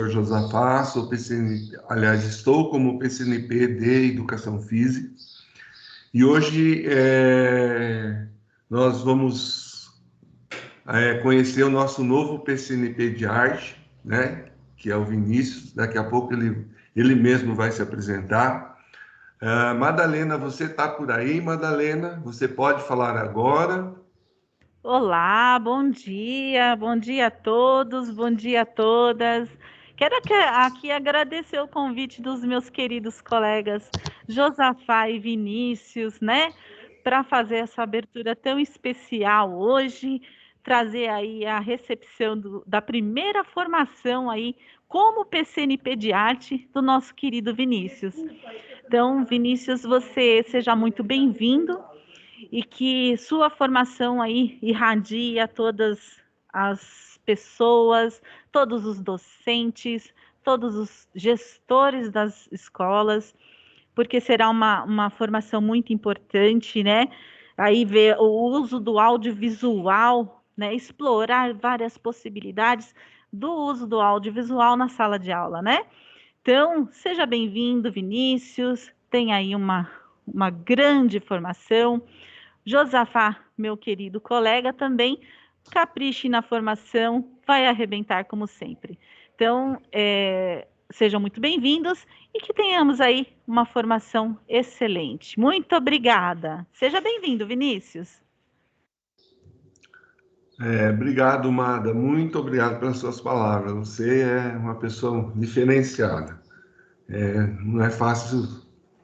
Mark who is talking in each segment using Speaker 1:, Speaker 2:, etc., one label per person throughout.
Speaker 1: Josafá, sou PCN, aliás, estou como PCNP de Educação Física e hoje nós vamos conhecer o nosso novo PCNP de arte, né? Que é o Vinícius. Daqui a pouco ele mesmo vai se apresentar. Madalena, você está por aí, Madalena? Você pode falar agora?
Speaker 2: Olá, bom dia a todos, bom dia a todas. Quero aqui agradecer o convite dos meus queridos colegas Josafá e Vinícius, né, para fazer essa abertura tão especial hoje, trazer aí a recepção da primeira formação aí como PCNP de arte do nosso querido Vinícius. Então, Vinícius, você seja muito bem-vindo e que sua formação aí irradie a todas as pessoas, todos os docentes, todos os gestores das escolas, porque será uma formação muito importante, né? Aí ver o uso do audiovisual, né? Explorar várias possibilidades do uso do audiovisual na sala de aula, né? Então, seja bem-vindo, Vinícius, tem aí uma grande formação. Josafá, meu querido colega, também capriche na formação, vai arrebentar como sempre. Então, sejam muito bem-vindos e que tenhamos aí uma formação excelente. Muito obrigada. Seja bem-vindo, Vinícius.
Speaker 1: Obrigado, Mada. Muito obrigado pelas suas palavras. Você é uma pessoa diferenciada. Não é fácil,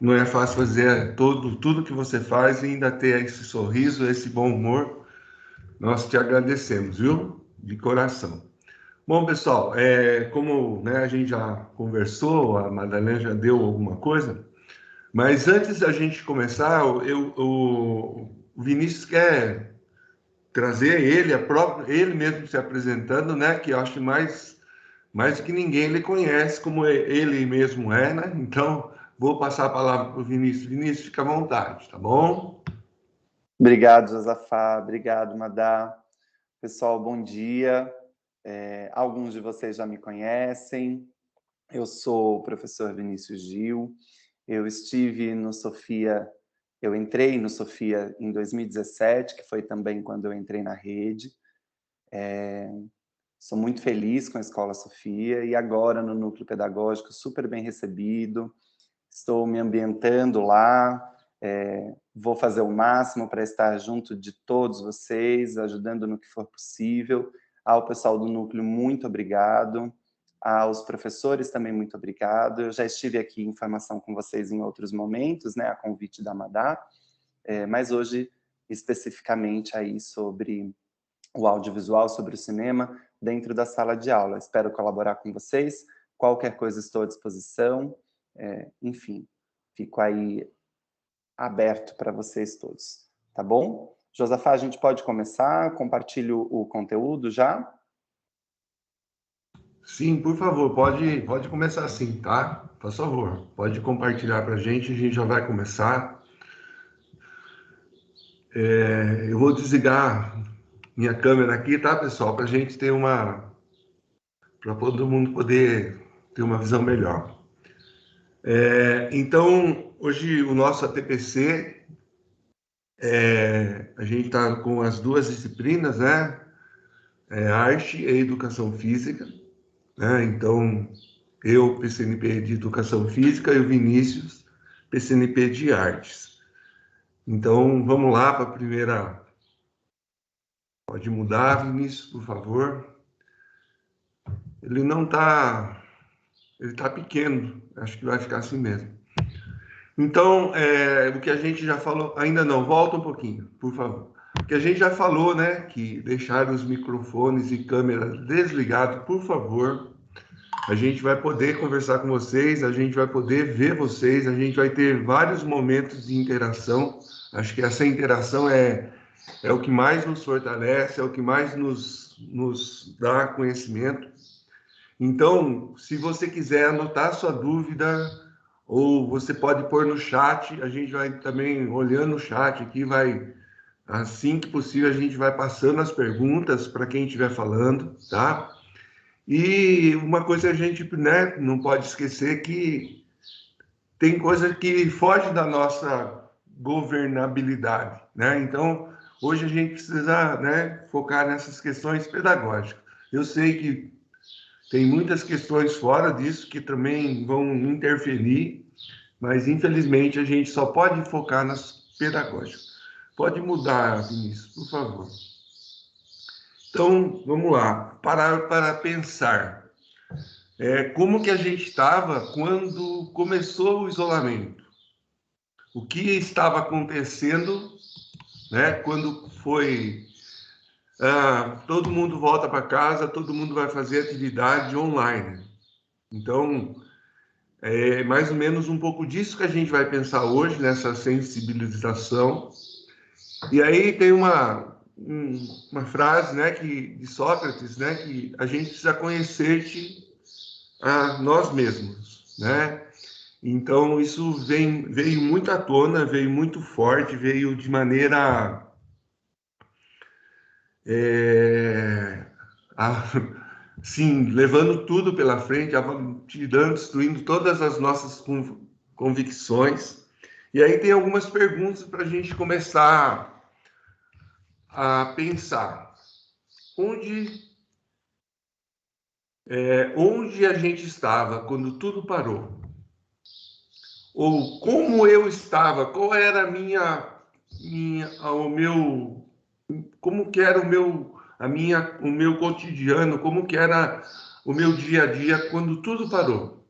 Speaker 1: não é fácil fazer tudo que você faz e ainda ter esse sorriso, esse bom humor. Nós te agradecemos, viu? De coração. Bom, pessoal, como né, a gente já conversou, a Madalena já deu alguma coisa, mas antes da gente começar, o Vinícius quer trazer ele mesmo se apresentando, né? Que eu acho mais que ninguém ele conhece como ele mesmo é, né? Então, vou passar a palavra para o Vinícius. Vinícius, fica à vontade, tá bom?
Speaker 3: Obrigado, Josafá. Obrigado, Madá. Pessoal, bom dia. Alguns de vocês já me conhecem. Eu sou o professor Vinícius Gil. Eu entrei no Sofia em 2017, que foi também quando eu entrei na rede. Sou muito feliz com a Escola Sofia e agora no núcleo pedagógico super bem recebido. Estou me ambientando lá, vou fazer o máximo para estar junto de todos vocês, ajudando no que for possível. Ao pessoal do núcleo, muito obrigado. Aos professores também, muito obrigado. Eu já estive aqui em formação com vocês em outros momentos, né, a convite da Madá, mas hoje, especificamente aí sobre o audiovisual, sobre o cinema, dentro da sala de aula. Espero colaborar com vocês. Qualquer coisa estou à disposição. Enfim, fico aí aberto para vocês todos, tá bom? Josafá, a gente pode começar? Compartilho o conteúdo já?
Speaker 1: Sim, por favor, pode começar assim, tá? Por favor, pode compartilhar para a gente já vai começar. Eu vou desligar minha câmera aqui, tá, pessoal? Para a gente ter para todo mundo poder ter uma visão melhor. Então, hoje o nosso ATPC, a gente está com as duas disciplinas, né? Arte e Educação Física, né? Então, eu, PCNP de Educação Física, e o Vinícius, PCNP de Artes. Então, vamos lá para a primeira. Pode mudar, Vinícius, por favor. Ele não está. Ele está pequeno, acho que vai ficar assim mesmo. Então, o que a gente já falou, ainda não, volta um pouquinho, por favor. O que a gente já falou, né, que deixar os microfones e câmeras desligados, por favor. A gente vai poder conversar com vocês, a gente vai poder ver vocês, a gente vai ter vários momentos de interação. Acho que essa interação é o que mais nos fortalece, é o que mais nos dá conhecimento. Então, se você quiser anotar sua dúvida, ou você pode pôr no chat, a gente vai também olhando o chat aqui, assim que possível, a gente vai passando as perguntas para quem estiver falando, tá? E uma coisa a gente, né, não pode esquecer que tem coisa que foge da nossa governabilidade, né? Então, hoje a gente precisa, né, focar nessas questões pedagógicas. Eu sei que tem muitas questões fora disso que também vão interferir, mas infelizmente a gente só pode focar nas pedagógicas. Pode mudar, Vinícius, por favor. Então, vamos lá, parar para pensar. Como que a gente estava quando começou o isolamento? O que estava acontecendo, né, quando foi... todo mundo volta para casa, todo mundo vai fazer atividade online. Então, é mais ou menos um pouco disso que a gente vai pensar hoje, nessa sensibilização. E aí tem uma frase, né, de Sócrates, né, que a gente precisa conhecer-te a nós mesmos, né? Então, isso veio muito à tona, veio muito forte, veio de maneira... sim, levando tudo pela frente, tirando, destruindo todas as nossas convicções. E aí tem algumas perguntas para a gente começar a pensar. Onde a gente estava quando tudo parou? Ou como eu estava? Qual era como que era o meu cotidiano? Como que era o meu dia a dia quando tudo parou?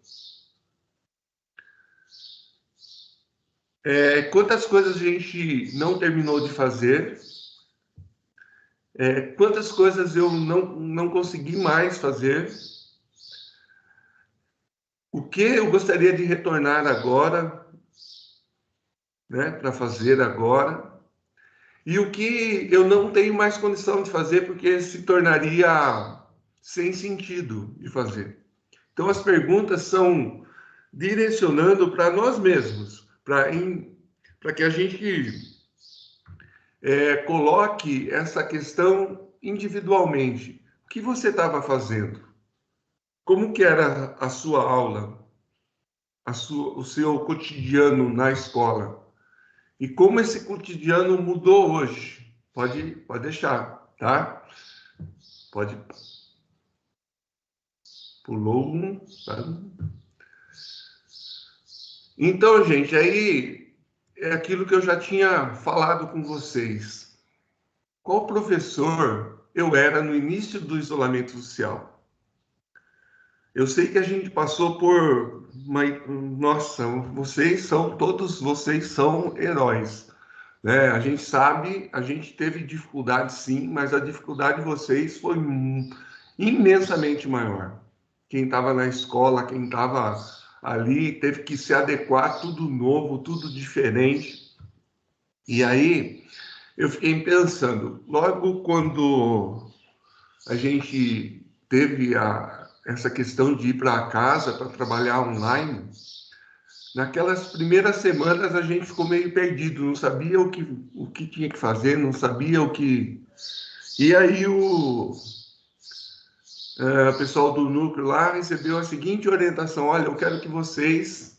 Speaker 1: Quantas coisas a gente não terminou de fazer? Quantas coisas eu não consegui mais fazer? O que eu gostaria de retornar agora, né, para fazer agora? E o que eu não tenho mais condição de fazer porque se tornaria sem sentido de fazer? Então, as perguntas são direcionando para nós mesmos, para que a gente coloque essa questão individualmente. O que você estava fazendo? Como que era a sua aula? O seu cotidiano na escola? E como esse cotidiano mudou hoje? Pode deixar, tá? Pode. Pulou um. Tá? Então, gente, aí é aquilo que eu já tinha falado com vocês. Qual professor eu era no início do isolamento social? Eu sei que a gente passou por nossa, todos vocês são heróis, né? A gente sabe, a gente teve dificuldade sim, mas a dificuldade de vocês foi imensamente maior. Quem estava na escola, quem estava ali, teve que se adequar, tudo novo, tudo diferente. E aí eu fiquei pensando, logo quando a gente teve essa questão de ir para casa para trabalhar online, naquelas primeiras semanas a gente ficou meio perdido, não sabia o que tinha que fazer, não sabia o que... E aí o pessoal do núcleo lá recebeu a seguinte orientação: olha, eu quero que vocês,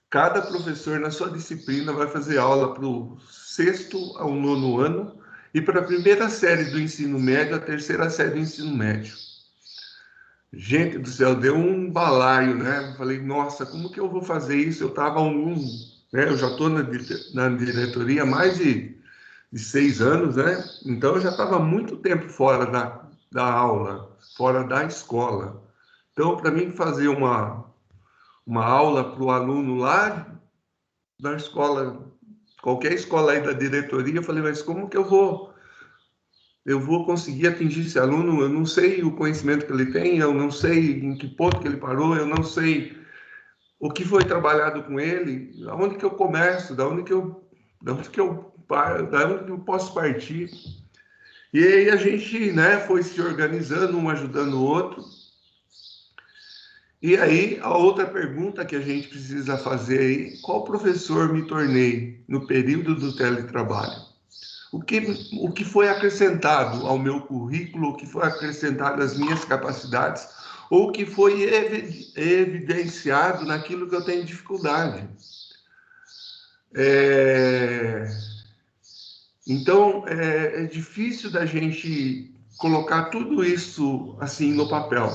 Speaker 1: cada professor na sua disciplina vai fazer aula para o 6º ao 9º ano e para a primeira série do ensino médio, a terceira série do ensino médio. Gente do céu, deu um balaio, né? Falei, nossa, como que eu vou fazer isso? Eu estava né? Eu já estou na diretoria há mais de 6 anos, né? Então eu já estava muito tempo fora da aula, fora da escola. Então, para mim fazer uma aula para o aluno lá da escola, qualquer escola aí da diretoria, eu falei, mas como que eu vou conseguir atingir esse aluno? Eu não sei o conhecimento que ele tem, eu não sei em que ponto que ele parou, eu não sei o que foi trabalhado com ele, aonde que eu começo, da onde que eu posso partir. E aí a gente, né, foi se organizando, um ajudando o outro. E aí a outra pergunta que a gente precisa fazer aí: qual professor me tornei no período do teletrabalho? O que foi acrescentado ao meu currículo, o que foi acrescentado às minhas capacidades, ou que foi evidenciado naquilo que eu tenho dificuldade. Então, é difícil da gente colocar tudo isso assim no papel.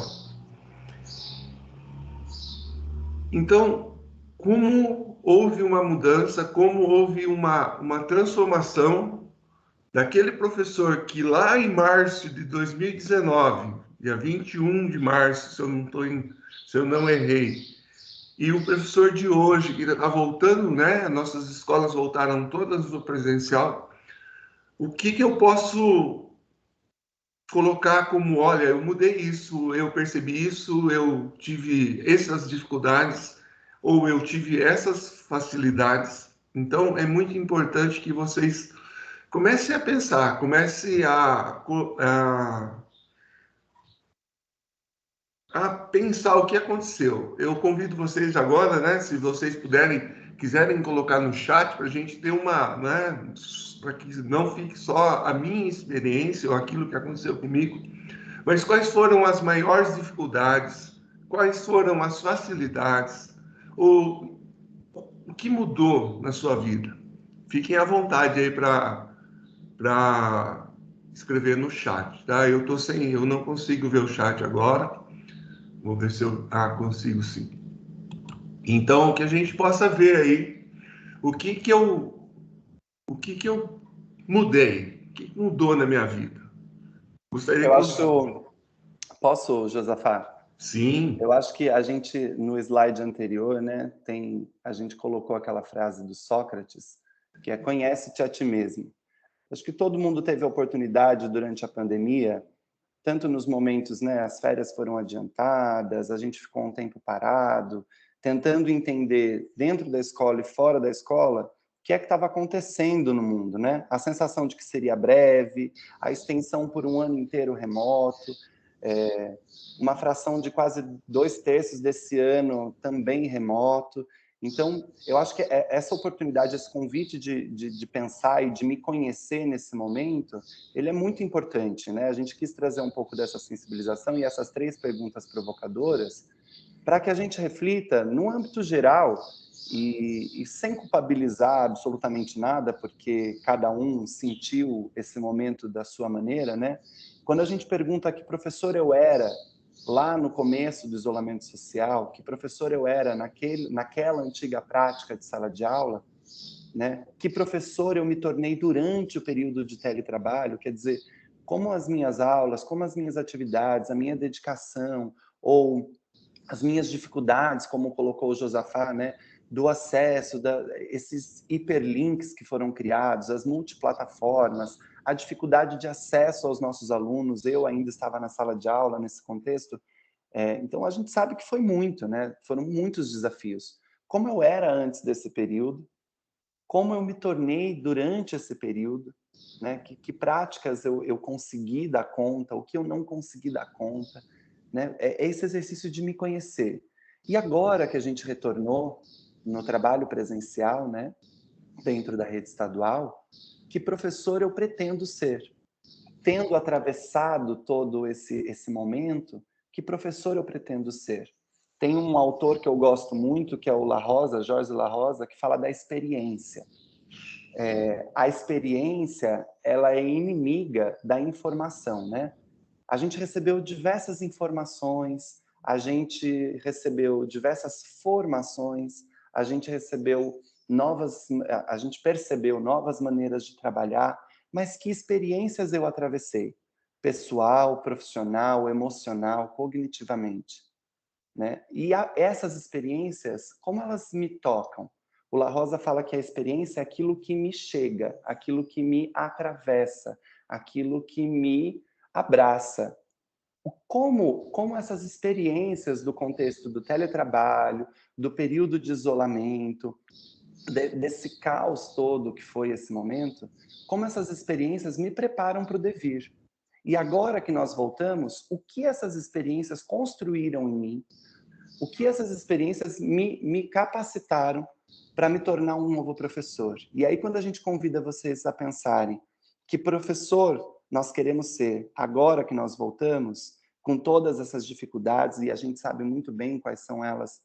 Speaker 1: Então, como houve uma mudança, como houve uma transformação daquele professor que lá em março de 2019, dia 21 de março, se eu não errei, e o professor de hoje, que está voltando, né? Nossas escolas voltaram todas no presencial. O que eu posso colocar como, olha, eu mudei isso, eu percebi isso, eu tive essas dificuldades, ou eu tive essas facilidades. Então, é muito importante que vocês comecem a pensar, comecem a pensar o que aconteceu. Eu convido vocês agora, né, se vocês quiserem colocar no chat para a gente ter né, para que não fique só a minha experiência ou aquilo que aconteceu comigo, mas quais foram as maiores dificuldades, quais foram as facilidades, o que mudou na sua vida. Fiquem à vontade aí para escrever no chat, tá? Eu não consigo ver o chat agora. Vou ver se eu consigo sim. Então, que a gente possa ver aí o que eu mudei, o que mudou na minha vida. Gostaria
Speaker 3: Eu
Speaker 1: que
Speaker 3: acho... Posso, Josafá?
Speaker 1: Sim.
Speaker 3: Eu acho que a gente, no slide anterior, né, a gente colocou aquela frase do Sócrates, que é conhece-te a ti mesmo. Acho que todo mundo teve a oportunidade durante a pandemia, tanto nos momentos, né, as férias foram adiantadas, a gente ficou um tempo parado, tentando entender dentro da escola e fora da escola o que é que estava acontecendo no mundo, né? A sensação de que seria breve, a extensão por um ano inteiro remoto, uma fração de quase 2/3 desse ano também remoto. Então, eu acho que essa oportunidade, esse convite de pensar e de me conhecer nesse momento, ele é muito importante, né? A gente quis trazer um pouco dessa sensibilização e essas 3 perguntas provocadoras para que a gente reflita no âmbito geral e sem culpabilizar absolutamente nada, porque cada um sentiu esse momento da sua maneira, né? Quando a gente pergunta que professor eu era lá no começo do isolamento social, que professor eu era naquela antiga prática de sala de aula, né? Que professor eu me tornei durante o período de teletrabalho, quer dizer, como as minhas aulas, como as minhas atividades, a minha dedicação, ou as minhas dificuldades, como colocou o Josafá, né? Do acesso, esses hiperlinks que foram criados, as multiplataformas, a dificuldade de acesso aos nossos alunos. Eu ainda estava na sala de aula nesse contexto. Então, a gente sabe que foi muito, né? Foram muitos desafios. Como eu era antes desse período, como eu me tornei durante esse período, né? Que práticas eu consegui dar conta, o que eu não consegui dar conta, né? É esse exercício de me conhecer. E agora que a gente retornou no trabalho presencial, né? Dentro da rede estadual, que professor eu pretendo ser? Tendo atravessado todo esse momento, que professor eu pretendo ser? Tem um autor que eu gosto muito, que é o La Rosa, Jorge La Rosa, que fala da experiência. A experiência, ela é inimiga da informação, né? A gente recebeu diversas informações, a gente recebeu diversas formações, a gente percebeu novas maneiras de trabalhar, mas que experiências eu atravessei? Pessoal, profissional, emocional, cognitivamente, né? E essas experiências, como elas me tocam? O La Rosa fala que a experiência é aquilo que me chega, aquilo que me atravessa, aquilo que me abraça. Como essas experiências do contexto do teletrabalho, do período de isolamento, desse caos todo que foi esse momento, como essas experiências me preparam para o devir. E agora que nós voltamos, o que essas experiências construíram em mim? O que essas experiências me capacitaram para me tornar um novo professor? E aí, quando a gente convida vocês a pensarem que professor nós queremos ser agora que nós voltamos, com todas essas dificuldades, e a gente sabe muito bem quais são elas,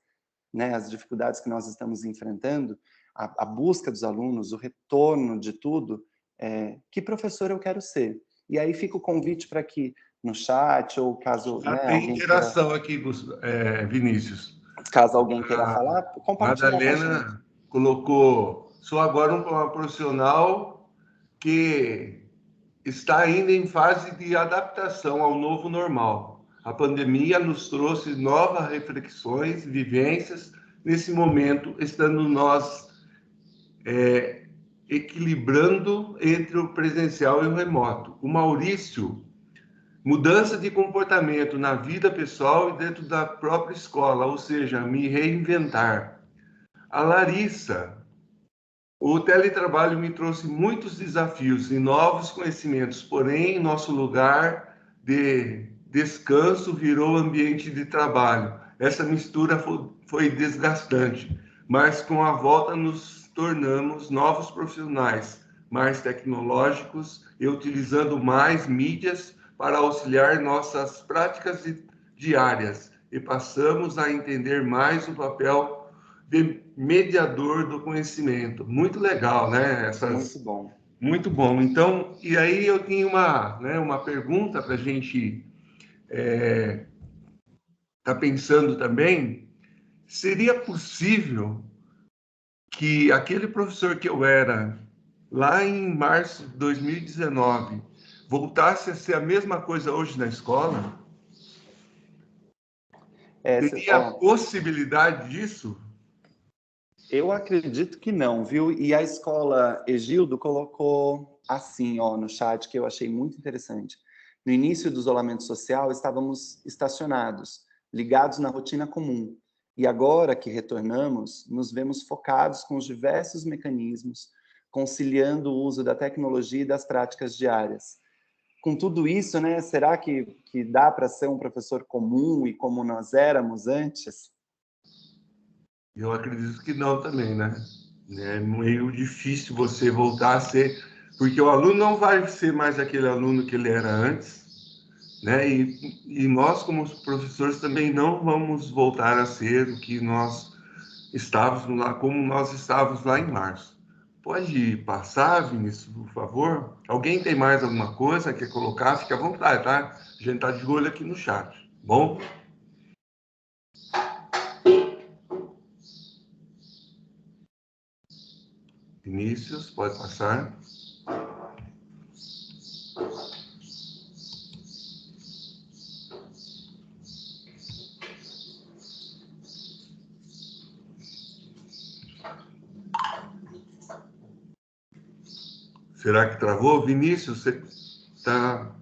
Speaker 3: né, as dificuldades que nós estamos enfrentando, a busca dos alunos, o retorno de tudo, que professor eu quero ser? E aí fica o convite para que no chat, ou caso,
Speaker 1: Já
Speaker 3: né,
Speaker 1: tem
Speaker 3: alguém queira,
Speaker 1: interação aqui, Vinícius.
Speaker 3: caso alguém queira
Speaker 1: A
Speaker 3: falar, compartilha com a gente.
Speaker 1: Madalena colocou: sou agora uma profissional que está ainda em fase de adaptação ao novo normal. A pandemia nos trouxe novas reflexões, vivências. Nesse momento, estando nós equilibrando entre o presencial e o remoto. O Maurício: mudança de comportamento na vida pessoal e dentro da própria escola, ou seja, me reinventar. A Larissa: o teletrabalho me trouxe muitos desafios e novos conhecimentos, porém, nosso lugar de descanso virou ambiente de trabalho. Essa mistura foi desgastante, mas com a volta nos tornamos novos profissionais, mais tecnológicos e utilizando mais mídias para auxiliar nossas práticas diárias, e passamos a entender mais o papel de mediador do conhecimento. Muito legal, né?
Speaker 3: Muito bom.
Speaker 1: Muito bom. Então, e aí eu tinha uma pergunta para a gente tá pensando também. Seria possível que aquele professor que eu era lá em março de 2019 voltasse a ser a mesma coisa hoje na escola? Teria a possibilidade disso?
Speaker 3: Eu acredito que não, viu? E a escola Egildo colocou assim, ó, no chat, que eu achei muito interessante. No início do isolamento social, estávamos estacionados, ligados na rotina comum. E agora que retornamos, nos vemos focados com os diversos mecanismos, conciliando o uso da tecnologia e das práticas diárias. Com tudo isso, né, será que dá para ser um professor comum e como nós éramos antes?
Speaker 1: Eu acredito que não também, né? É meio difícil você voltar a ser, porque o aluno não vai ser mais aquele aluno que ele era antes, né? E nós, como professores, também não vamos voltar a ser o que nós estávamos lá, como nós estávamos lá em março. Pode passar, Vinícius, por favor? Alguém tem mais alguma coisa que quer colocar? Fique à vontade, tá? A gente está de olho aqui no chat, bom? Vinícius, pode passar. Será que travou? Vinícius, você tá...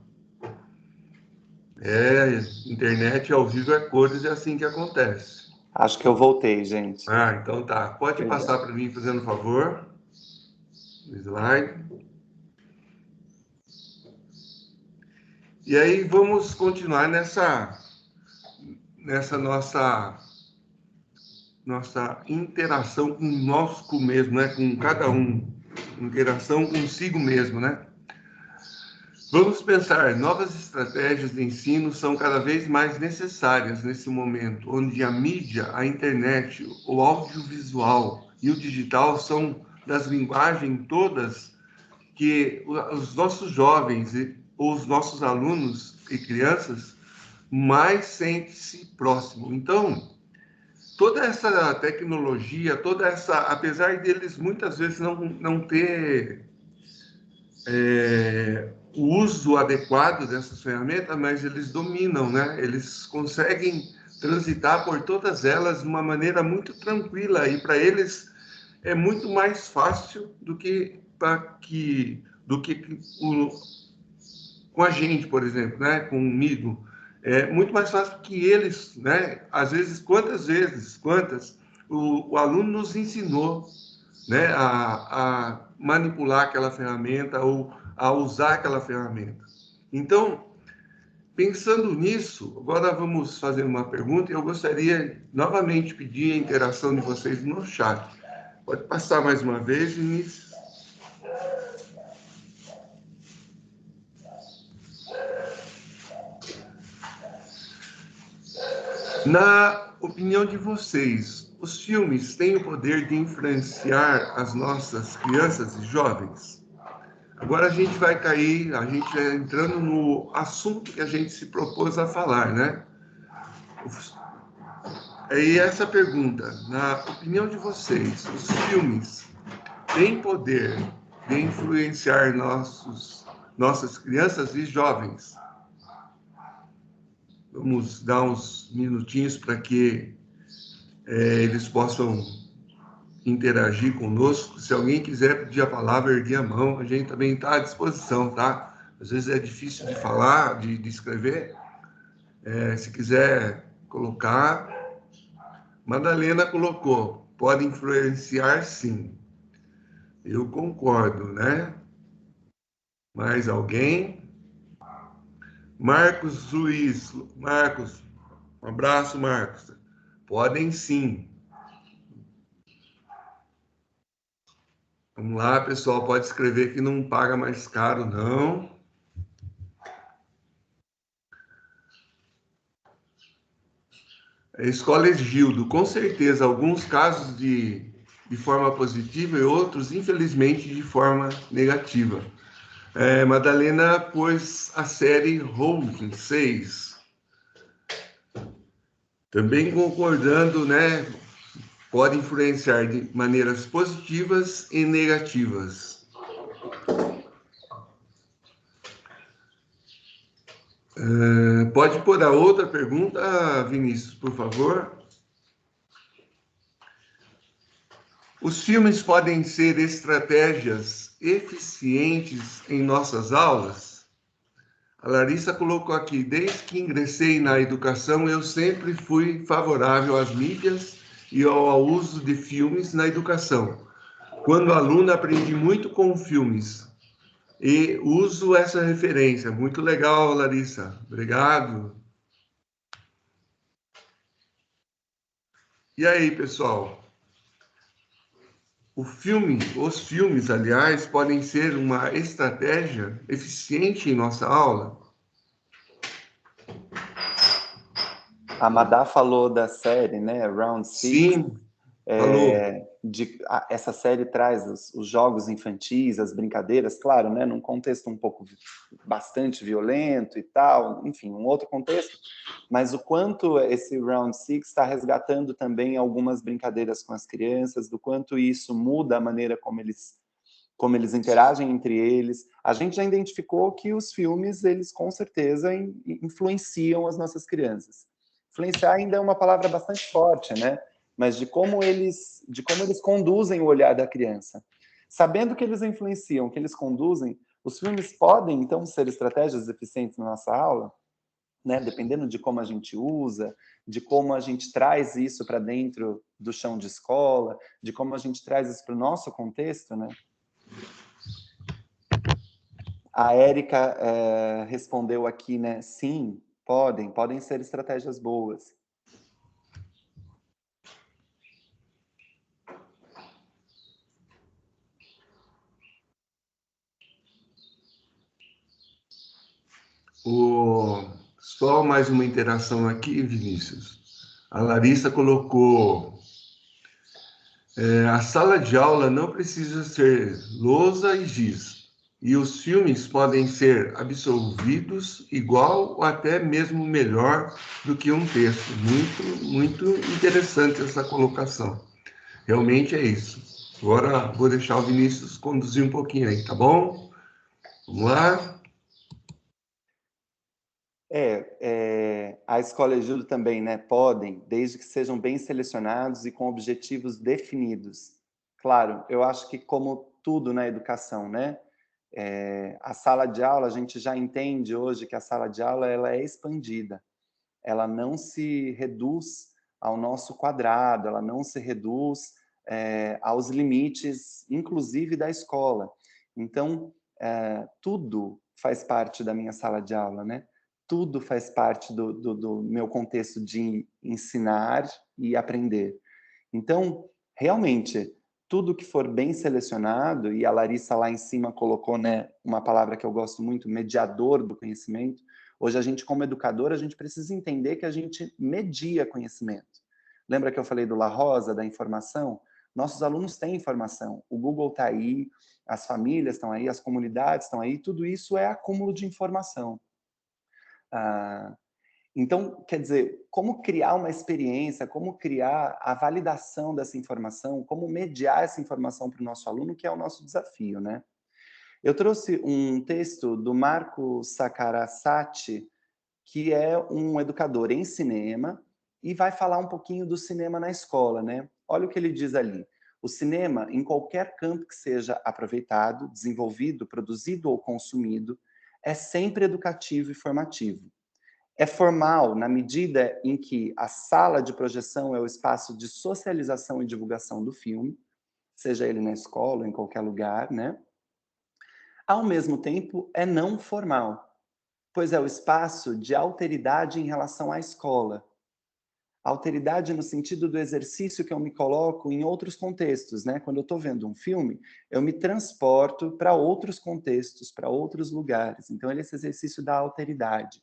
Speaker 1: internet ao vivo é cores, é assim que acontece.
Speaker 3: Acho que eu voltei, gente.
Speaker 1: Ah, então tá. Pode
Speaker 3: Perdão.
Speaker 1: passar para mim, fazendo favor. Slide. E aí vamos continuar nessa nossa interação com nós mesmo, né? Com cada um. Interação consigo mesmo, né? Vamos pensar, novas estratégias de ensino são cada vez mais necessárias nesse momento, onde a mídia, a internet, o audiovisual e o digital são das linguagens todas que os nossos jovens ou os nossos alunos e crianças mais sentem-se próximo. Então, toda essa tecnologia, apesar deles muitas vezes não ter o uso adequado dessas ferramentas, mas eles dominam, né? Eles conseguem transitar por todas elas de uma maneira muito tranquila, e para eles é muito mais fácil do que com a gente, por exemplo, né? Comigo. É muito mais fácil que eles, né? Às vezes, quantas o aluno nos ensinou, né? A manipular aquela ferramenta ou a usar aquela ferramenta. Então, pensando nisso, agora vamos fazer uma pergunta. Eu gostaria novamente de pedir a interação de vocês no chat. Pode passar mais uma vez, Vinícius. Na opinião de vocês, os filmes têm o poder de influenciar as nossas crianças e jovens? Agora a gente vai cair, a gente é entrando no assunto que a gente se propôs a falar, né? E essa pergunta, na opinião de vocês, os filmes têm poder de influenciar nossas crianças e jovens? Vamos dar uns minutinhos para que eles possam interagir conosco. Se alguém quiser pedir a palavra, erguer a mão, a gente também está à disposição, tá? Às vezes é difícil de falar, de escrever. Se quiser colocar, Madalena colocou, pode influenciar sim. Eu concordo, né? Mais alguém? Marcos Luiz, Marcos, um abraço, Marcos. Podem sim. Vamos lá, pessoal, pode escrever que não paga mais caro, não. Escola Gildo, com certeza, alguns casos de forma positiva e outros, infelizmente, de forma negativa. Madalena pôs a série Holding 6. Também concordando, né? Pode influenciar de maneiras positivas e negativas. Pode pôr a outra pergunta, Vinícius, por favor. Os filmes podem ser estratégias eficientes em nossas aulas? A Larissa colocou aqui, desde que ingressei na educação, eu sempre fui favorável às mídias e ao uso de filmes na educação. Quando aluna, aprendi muito com filmes e uso essa referência. Muito legal, Larissa. Obrigado. E aí, pessoal? Os filmes, aliás, podem ser uma estratégia eficiente em nossa aula?
Speaker 3: A Madá falou da série, né, Round Six.
Speaker 1: Sim, falou.
Speaker 3: Essa série traz os jogos infantis, as brincadeiras, claro, né, num contexto um pouco bastante violento e tal, enfim, um outro contexto, mas o quanto esse Round Six está resgatando também algumas brincadeiras com as crianças, do quanto isso muda a maneira como eles interagem entre eles. A gente já identificou que os filmes, eles com certeza influenciam as nossas crianças. Influenciar ainda é uma palavra bastante forte, né? Mas de como eles conduzem o olhar da criança. Sabendo que eles influenciam, que eles conduzem, os filmes podem, então, ser estratégias eficientes na nossa aula, né? Dependendo de como a gente usa, de como a gente traz isso para dentro do chão de escola, de como a gente traz isso para o nosso contexto, né? A Érica respondeu aqui, né? Sim, podem ser estratégias boas.
Speaker 1: Só mais uma interação aqui, Vinícius. A Larissa colocou: a sala de aula não precisa ser lousa e giz, e os filmes podem ser absorvidos igual ou até mesmo melhor do que um texto. Muito, muito interessante essa colocação. Realmente é isso. Agora vou deixar o Vinícius conduzir um pouquinho aí, tá bom? Vamos lá?
Speaker 3: A escola e Júlio também, né? Podem, desde que sejam bem selecionados e com objetivos definidos. Claro, eu acho que como tudo na educação, né? A sala de aula, a gente já entende hoje que a sala de aula ela é expandida. Ela não se reduz ao nosso quadrado, ela não se reduz aos limites, inclusive da escola. Então, tudo faz parte da minha sala de aula, né? Tudo faz parte do meu contexto de ensinar e aprender. Então, realmente, tudo que for bem selecionado, e a Larissa lá em cima colocou, né, uma palavra que eu gosto muito, mediador do conhecimento, Hoje a gente, como educador, a gente precisa entender que a gente media conhecimento. Lembra que eu falei do La Rosa, da informação? Nossos alunos têm informação. O Google está aí, as famílias estão aí, as comunidades estão aí, tudo isso é acúmulo de informação. Então, quer dizer, como criar uma experiência, como criar a validação dessa informação, como mediar essa informação para o nosso aluno, que é o nosso desafio, né? Eu trouxe um texto do Marco Sakarasati, que é um educador em cinema, e vai falar um pouquinho do cinema na escola, né? Olha o que ele diz ali. O cinema, em qualquer campo que seja aproveitado, desenvolvido, produzido ou consumido, é sempre educativo e formativo. É formal na medida em que a sala de projeção é o espaço de socialização e divulgação do filme, seja ele na escola ou em qualquer lugar, né? Ao mesmo tempo, é não formal, pois é o espaço de alteridade em relação à escola. Alteridade no sentido do exercício que eu me coloco em outros contextos, né? Quando eu estou vendo um filme, eu me transporto para outros contextos, para outros lugares. Então, ele é esse exercício da alteridade.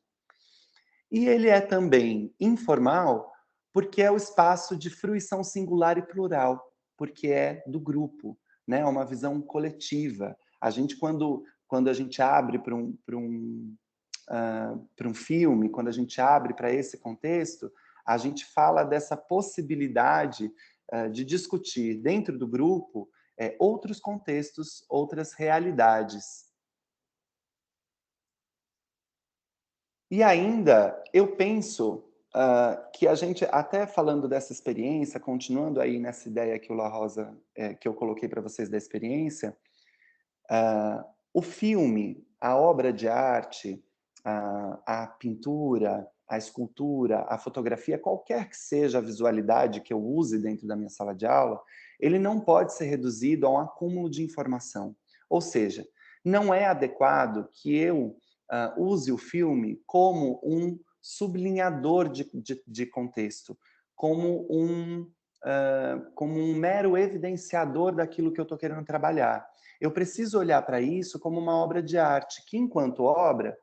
Speaker 3: E ele é também informal, porque é o espaço de fruição singular e plural, porque é do grupo, né? É uma visão coletiva. A gente, quando a gente abre para um filme, quando a gente abre para esse contexto, a gente fala dessa possibilidade de discutir dentro do grupo outros contextos, outras realidades. E ainda, eu penso que a gente, até falando dessa experiência, continuando aí nessa ideia que o La Rosa, que eu coloquei para vocês da experiência, o filme, a obra de arte, a pintura, a escultura, a fotografia, qualquer que seja a visualidade que eu use dentro da minha sala de aula, ele não pode ser reduzido a um acúmulo de informação. Ou seja, não é adequado que eu use o filme como um sublinhador de contexto, como um mero evidenciador daquilo que eu estou querendo trabalhar. Eu preciso olhar para isso como uma obra de arte, que, enquanto obra,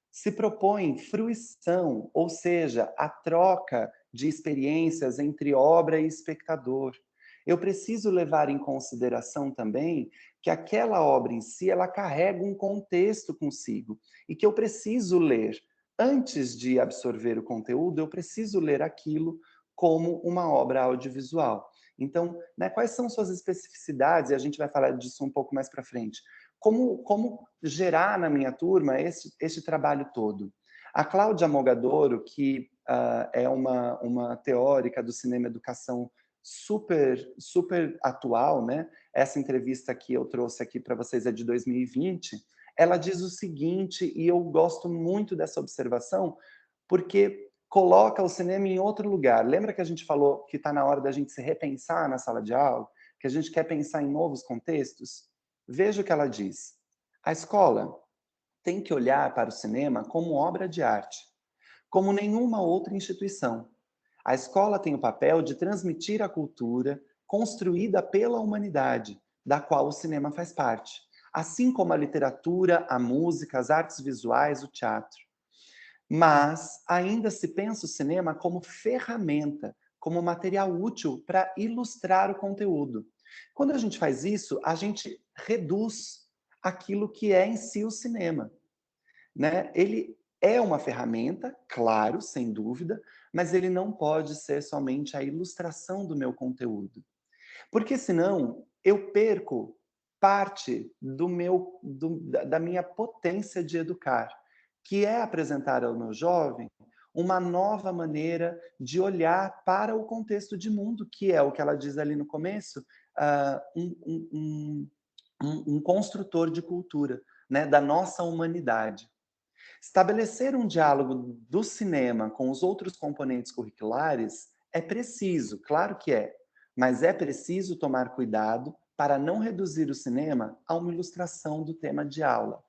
Speaker 3: se propõe fruição, ou seja, a troca de experiências entre obra e espectador. Eu preciso levar em consideração também que aquela obra em si, ela carrega um contexto consigo, e que eu preciso ler. Antes de absorver o conteúdo, eu preciso ler aquilo como uma obra audiovisual. Então, né, quais são suas especificidades? E a gente vai falar disso um pouco mais para frente. Como gerar na minha turma este trabalho todo? A Cláudia Mogadoro, que é uma teórica do cinema educação super atual, né? Essa entrevista que eu trouxe aqui para vocês é de 2020. Ela diz o seguinte, e eu gosto muito dessa observação, porque coloca o cinema em outro lugar. Lembra que a gente falou que está na hora da gente se repensar na sala de aula? Que a gente quer pensar em novos contextos? Veja o que ela diz. A escola tem que olhar para o cinema como obra de arte, como nenhuma outra instituição. A escola tem o papel de transmitir a cultura construída pela humanidade, da qual o cinema faz parte, assim como a literatura, a música, as artes visuais, o teatro. Mas ainda se pensa o cinema como ferramenta, como material útil para ilustrar o conteúdo. Quando a gente faz isso, a gente reduz aquilo que é em si o cinema, né? Ele é uma ferramenta, claro, sem dúvida, mas ele não pode ser somente a ilustração do meu conteúdo. Porque senão eu perco parte da minha potência de educar, que é apresentar ao meu jovem uma nova maneira de olhar para o contexto de mundo, que é o que ela diz ali no começo, um construtor de cultura, né, da nossa humanidade. Estabelecer um diálogo do cinema com os outros componentes curriculares é preciso, claro que é, mas é preciso tomar cuidado para não reduzir o cinema a uma ilustração do tema de aula.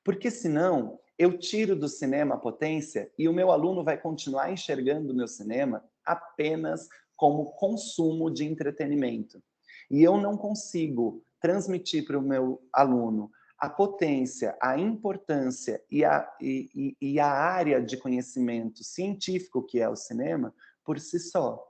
Speaker 3: Porque senão eu tiro do cinema a potência e o meu aluno vai continuar enxergando o meu cinema apenas como consumo de entretenimento. E eu não consigo transmitir para o meu aluno a potência, a importância e a área de conhecimento científico que é o cinema por si só,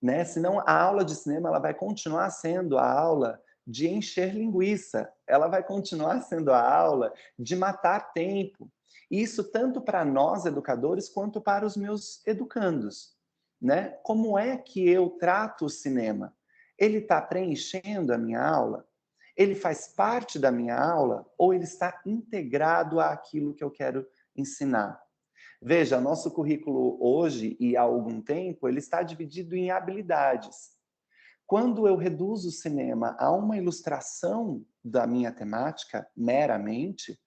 Speaker 3: né? Senão a aula de cinema ela vai continuar sendo a aula de encher linguiça, ela vai continuar sendo a aula de matar tempo. Isso tanto para nós educadores quanto para os meus educandos, né? Como é que eu trato o cinema? Ele está preenchendo a minha aula? Ele faz parte da minha aula ou ele está integrado àquilo que eu quero ensinar? Veja, nosso currículo hoje e há algum tempo, ele está dividido em habilidades. Quando eu reduzo o cinema a uma ilustração da minha temática, meramente,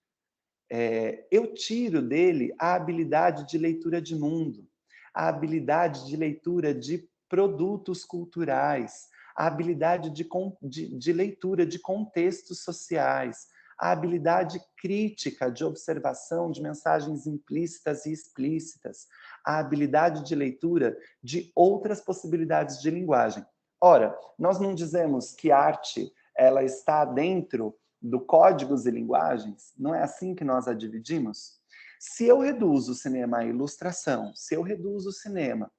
Speaker 3: eu tiro dele a habilidade de leitura de mundo, a habilidade de leitura de produtos culturais, a habilidade de leitura de contextos sociais, a habilidade crítica de observação de mensagens implícitas e explícitas, a habilidade de leitura de outras possibilidades de linguagem. Ora, nós não dizemos que arte ela está dentro do códigos e linguagens? Não é assim que nós a dividimos? Se eu reduzo o cinema à ilustração, se eu reduzo o cinema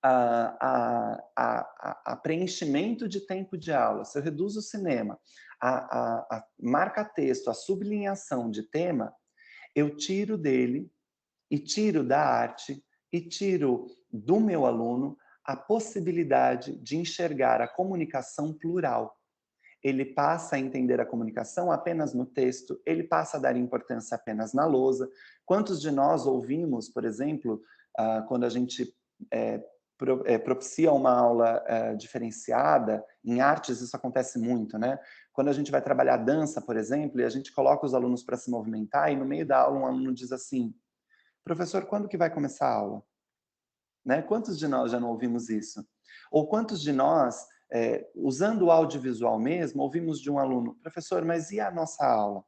Speaker 3: a preenchimento de tempo de aula, se eu reduzo o cinema a marca-texto, a sublinhação de tema, eu tiro dele e tiro da arte e tiro do meu aluno a possibilidade de enxergar a comunicação plural. Ele passa a entender a comunicação apenas no texto, ele passa a dar importância apenas na lousa. Quantos de nós ouvimos, por exemplo, quando a gente propicia uma aula diferenciada, em artes isso acontece muito, né? Quando a gente vai trabalhar dança, por exemplo, e a gente coloca os alunos para se movimentar, e no meio da aula um aluno diz assim: professor, quando que vai começar a aula? Né? Quantos de nós já não ouvimos isso? Ou quantos de nós, usando o audiovisual mesmo, ouvimos de um aluno: professor, mas e a nossa aula?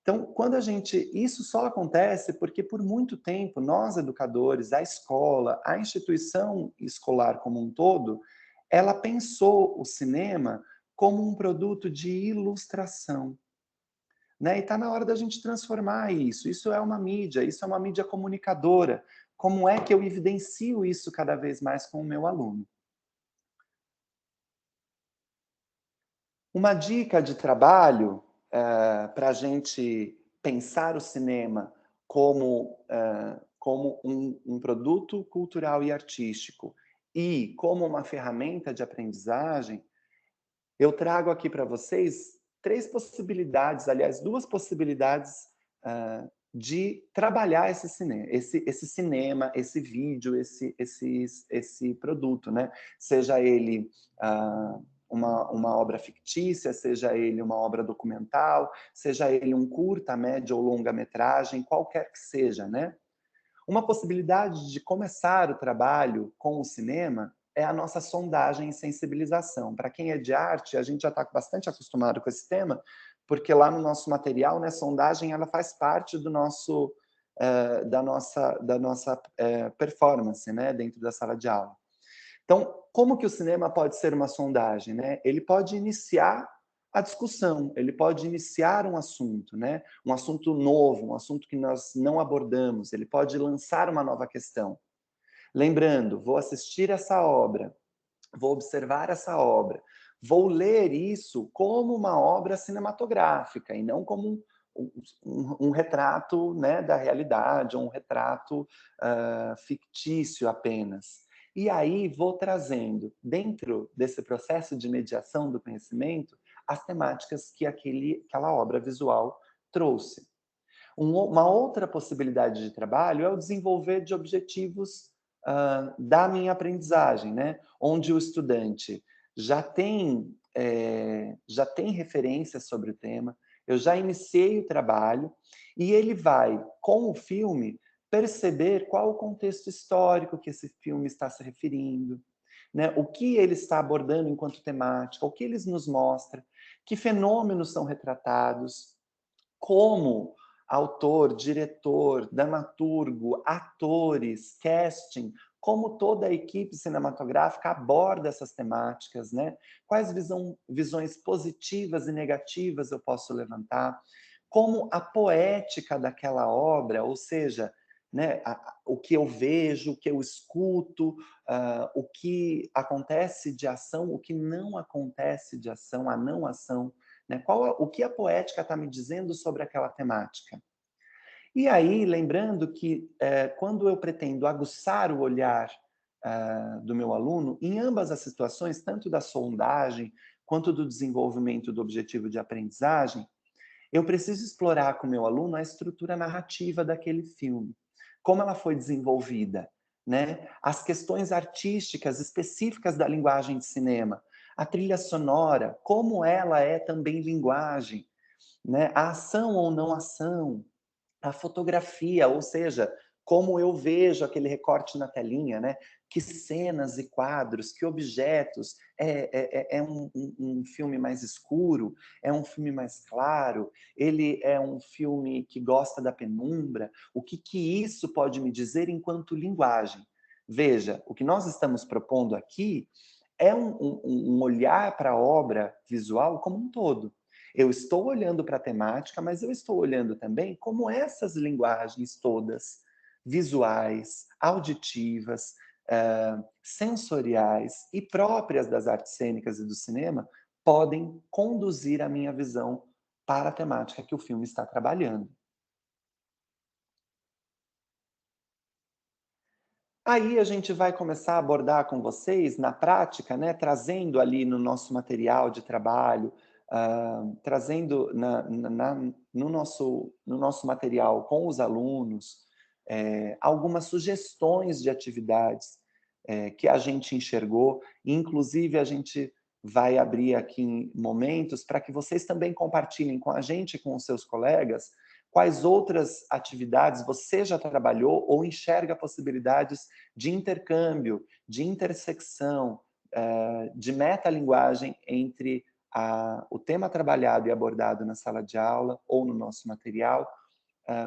Speaker 3: Então, quando a gente... Isso só acontece porque, por muito tempo, nós, educadores, a escola, a instituição escolar como um todo, ela pensou o cinema como um produto de ilustração. Né? E está na hora da gente transformar isso. Isso é uma mídia comunicadora. Como é que eu evidencio isso cada vez mais com o meu aluno? Uma dica de trabalho para a gente pensar o cinema como um produto cultural e artístico e como uma ferramenta de aprendizagem, eu trago aqui para vocês 3 possibilidades, aliás, 2 possibilidades de trabalhar esse cinema, esse vídeo, esse produto, né? Seja ele uma obra fictícia, seja ele uma obra documental, seja ele um curta, média ou longa-metragem, qualquer que seja, né? Uma possibilidade de começar o trabalho com o cinema é a nossa sondagem e sensibilização. Para quem é de arte, a gente já está bastante acostumado com esse tema, porque lá no nosso material, né, sondagem ela faz parte do nosso, da nossa performance, né, dentro da sala de aula. Então, como que o cinema pode ser uma sondagem, né? Ele pode iniciar a discussão, ele pode iniciar um assunto, né? Um assunto novo, um assunto que nós não abordamos, ele pode lançar uma nova questão. Lembrando, vou assistir essa obra, vou observar essa obra, vou ler isso como uma obra cinematográfica e não como um retrato, né, da realidade, um retrato fictício apenas. E aí vou trazendo, dentro desse processo de mediação do conhecimento, as temáticas que aquela obra visual trouxe. Uma outra possibilidade de trabalho é o desenvolver de objetivos da minha aprendizagem, né? Onde o estudante já tem referências sobre o tema, eu já iniciei o trabalho, e ele vai, com o filme, perceber qual o contexto histórico que esse filme está se referindo, né? O que ele está abordando enquanto temática, o que ele nos mostra, que fenômenos são retratados, como autor, diretor, dramaturgo, atores, casting, como toda a equipe cinematográfica aborda essas temáticas, né? Quais visões positivas e negativas eu posso levantar, como a poética daquela obra, ou seja, né, o que eu vejo, o que eu escuto, o que acontece de ação, o que não acontece de ação, a não ação, né? O que a poética está me dizendo sobre aquela temática. E aí, lembrando que quando eu pretendo aguçar o olhar do meu aluno, em ambas as situações, tanto da sondagem quanto do desenvolvimento do objetivo de aprendizagem, eu preciso explorar com o meu aluno a estrutura narrativa daquele filme, como ela foi desenvolvida, né? As questões artísticas específicas da linguagem de cinema, a trilha sonora, como ela é também linguagem, né? A ação ou não ação, a fotografia, ou seja, como eu vejo aquele recorte na telinha, né? Que cenas e quadros, que objetos. É um filme mais escuro? É um filme mais claro? Ele é um filme que gosta da penumbra? O que isso pode me dizer enquanto linguagem? Veja, o que nós estamos propondo aqui é um olhar para a obra visual como um todo. Eu estou olhando para a temática, mas eu estou olhando também como essas linguagens todas, visuais, auditivas, sensoriais e próprias das artes cênicas e do cinema, podem conduzir a minha visão para a temática que o filme está trabalhando. Aí a gente vai começar a abordar com vocês, na prática, né, trazendo ali no nosso material de trabalho, trazendo no nosso material com os alunos, algumas sugestões de atividades que a gente enxergou, e inclusive a gente vai abrir aqui momentos para que vocês também compartilhem com a gente e com os seus colegas quais outras atividades você já trabalhou ou enxerga possibilidades de intercâmbio, de intersecção, de metalinguagem entre o tema trabalhado e abordado na sala de aula ou no nosso material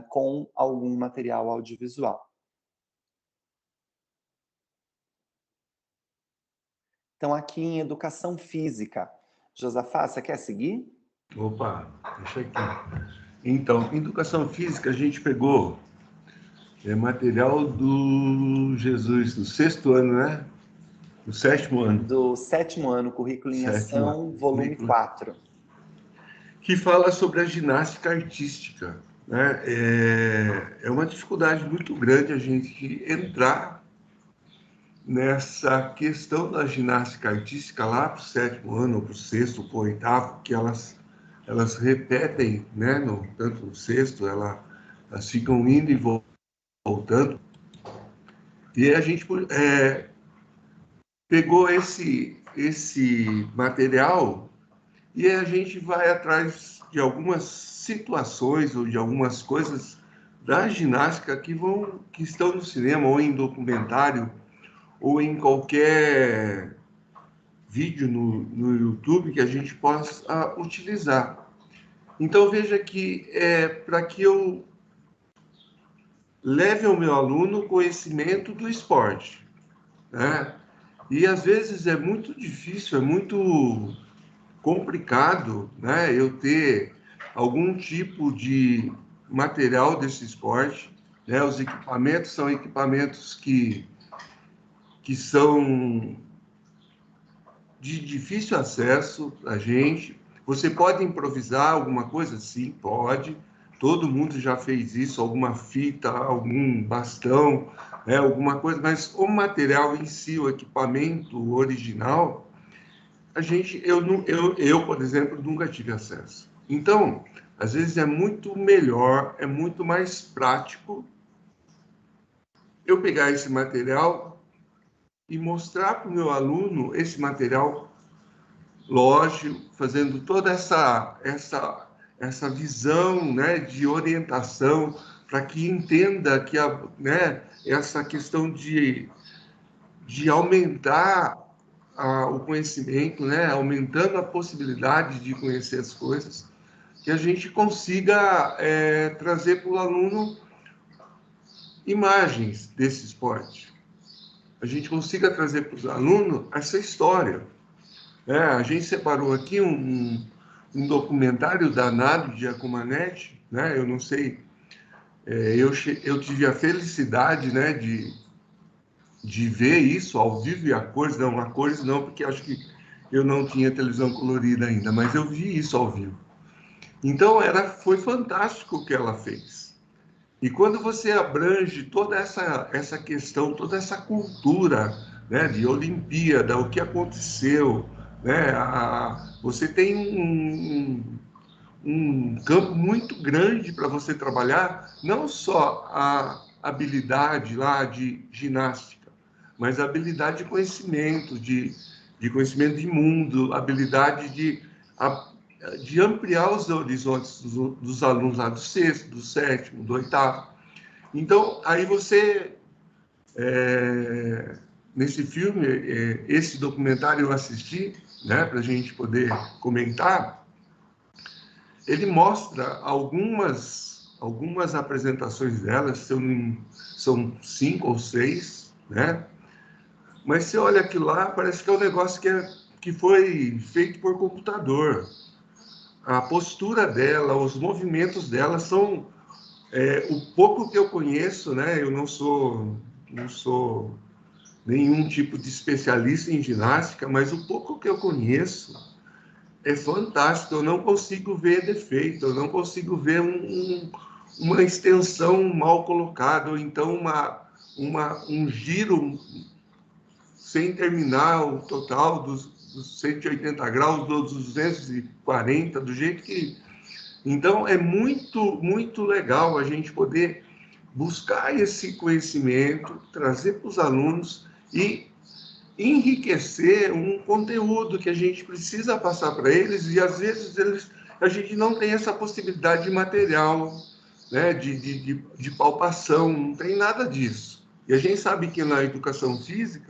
Speaker 3: com algum material audiovisual. Então, aqui em Educação Física. Josafá, você quer seguir?
Speaker 1: Opa, deixa aqui. Então, em Educação Física, a gente pegou material do Jesus, do 6º ano, né? Do 7º ano.
Speaker 3: Do 7º ano, Currículo em Ação, volume 4.
Speaker 1: Que fala sobre a ginástica artística. Né? É uma dificuldade muito grande a gente entrar nessa questão da ginástica artística lá para o 7º ano, ou para o 6º, para o 8º, que elas repetem, né? Tanto no 6º, elas ficam indo e voltando. E a gente pegou esse material e a gente vai atrás de algumas situações ou de algumas coisas da ginástica que estão no cinema ou em documentário ou em qualquer vídeo no YouTube que a gente possa utilizar. Então veja que para que eu leve ao meu aluno conhecimento do esporte, né? E às vezes é muito difícil, é muito complicado, né, eu ter algum tipo de material desse esporte, né? Os equipamentos são equipamentos que são de difícil acesso a gente. Você pode improvisar alguma coisa? Sim, pode. Todo mundo já fez isso, alguma fita, algum bastão, né, alguma coisa, mas o material em si, o equipamento original, eu, por exemplo, nunca tive acesso. Então, às vezes é muito melhor, é muito mais prático eu pegar esse material e mostrar para o meu aluno esse material, lógico, fazendo toda essa visão, né, de orientação para que entenda que né, essa questão de aumentar o conhecimento, né, aumentando a possibilidade de conhecer as coisas, que a gente consiga trazer para o aluno imagens desse esporte. a gente consiga trazer para os alunos essa história. A gente separou aqui um documentário da Nádia Giacomanetti, né? Eu não sei, eu tive a felicidade, né, de ver isso ao vivo e a cores não, porque acho que eu não tinha televisão colorida ainda, mas eu vi isso ao vivo. Então, foi fantástico o que ela fez. E quando você abrange toda essa questão, toda essa cultura, né, de Olimpíada, o que aconteceu, né, você tem um campo muito grande para você trabalhar, não só a habilidade lá de ginástica, mas a habilidade de conhecimento, de conhecimento de mundo, habilidade de ampliar os horizontes dos alunos lá do sexto, do sétimo, do oitavo. Então, aí você, nesse filme, esse documentário eu assisti, né, para a gente poder comentar, ele mostra algumas apresentações delas, são 5 ou 6, né? Mas você olha aquilo lá, parece que é um negócio que foi feito por computador. A postura dela, os movimentos dela são o pouco que eu conheço, né? Eu não sou nenhum tipo de especialista em ginástica, mas o pouco que eu conheço é fantástico. Eu não consigo ver defeito, eu não consigo ver uma extensão mal colocada, ou então um giro sem terminar o total dos 180 graus, dos 240, do jeito que... Então, é muito, muito legal a gente poder buscar esse conhecimento, trazer para os alunos e enriquecer um conteúdo que a gente precisa passar para eles, e às vezes a gente não tem essa possibilidade de material, né, de palpação, não tem nada disso. E a gente sabe que na educação física,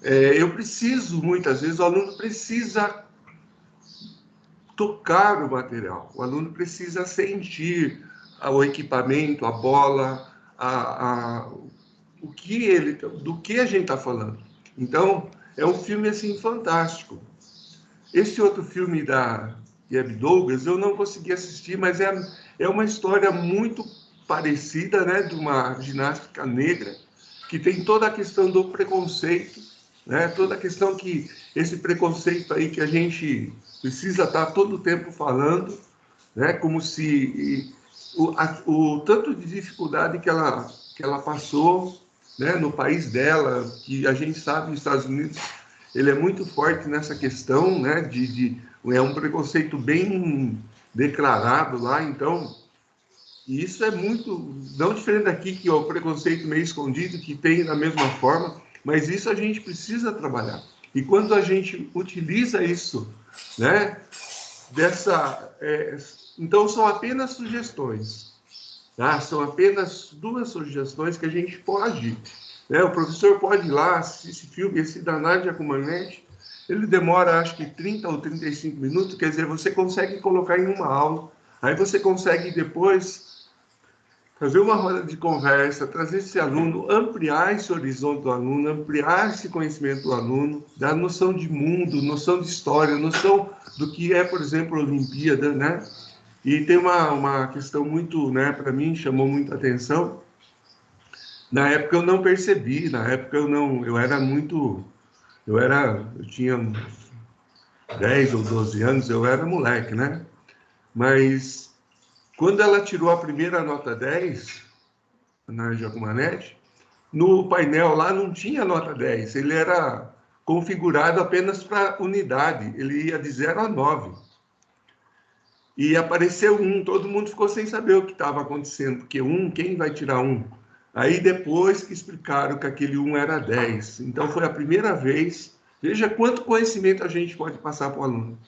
Speaker 1: eu preciso, muitas vezes, o aluno precisa tocar o material, o aluno precisa sentir o equipamento, a bola, do que a gente está falando. Então, é um filme assim fantástico. Esse outro filme da Deb Douglas eu não consegui assistir, mas é uma história muito parecida, né, de uma ginástica negra que tem toda a questão do preconceito, né, toda a questão que esse preconceito aí que a gente precisa estar todo o tempo falando, né, como se o tanto de dificuldade que ela passou, né, no país dela, que a gente sabe, os Estados Unidos, ele é muito forte nessa questão, né, é um preconceito bem declarado lá, então, e isso é muito, não diferente daqui, que é o preconceito meio escondido, que tem da mesma forma, mas isso a gente precisa trabalhar. E quando a gente utiliza isso, né, então são apenas sugestões, tá? São apenas 2 sugestões que a gente pode, né? O professor pode ir lá, assistir esse filme, esse da Nádia Giacomanetti, ele demora acho que 30 ou 35 minutos, quer dizer, você consegue colocar em uma aula, aí você consegue depois fazer uma roda de conversa, trazer esse aluno, ampliar esse horizonte do aluno, ampliar esse conhecimento do aluno, dar noção de mundo, noção de história, noção do que é, por exemplo, a Olimpíada, né? E tem uma questão muito, né, para mim, chamou muita atenção. Na época eu não percebi, na época eu tinha 10 ou 12 anos, eu era moleque, né? Mas quando ela tirou a primeira nota 10, na Giacomanetti, no painel lá não tinha nota 10, ele era configurado apenas para unidade, ele ia de 0 a 9. E apareceu 1, todo mundo ficou sem saber o que estava acontecendo, porque 1, quem vai tirar 1? Aí depois que explicaram que aquele 1 era 10. Então foi a primeira vez, veja quanto conhecimento a gente pode passar para o aluno.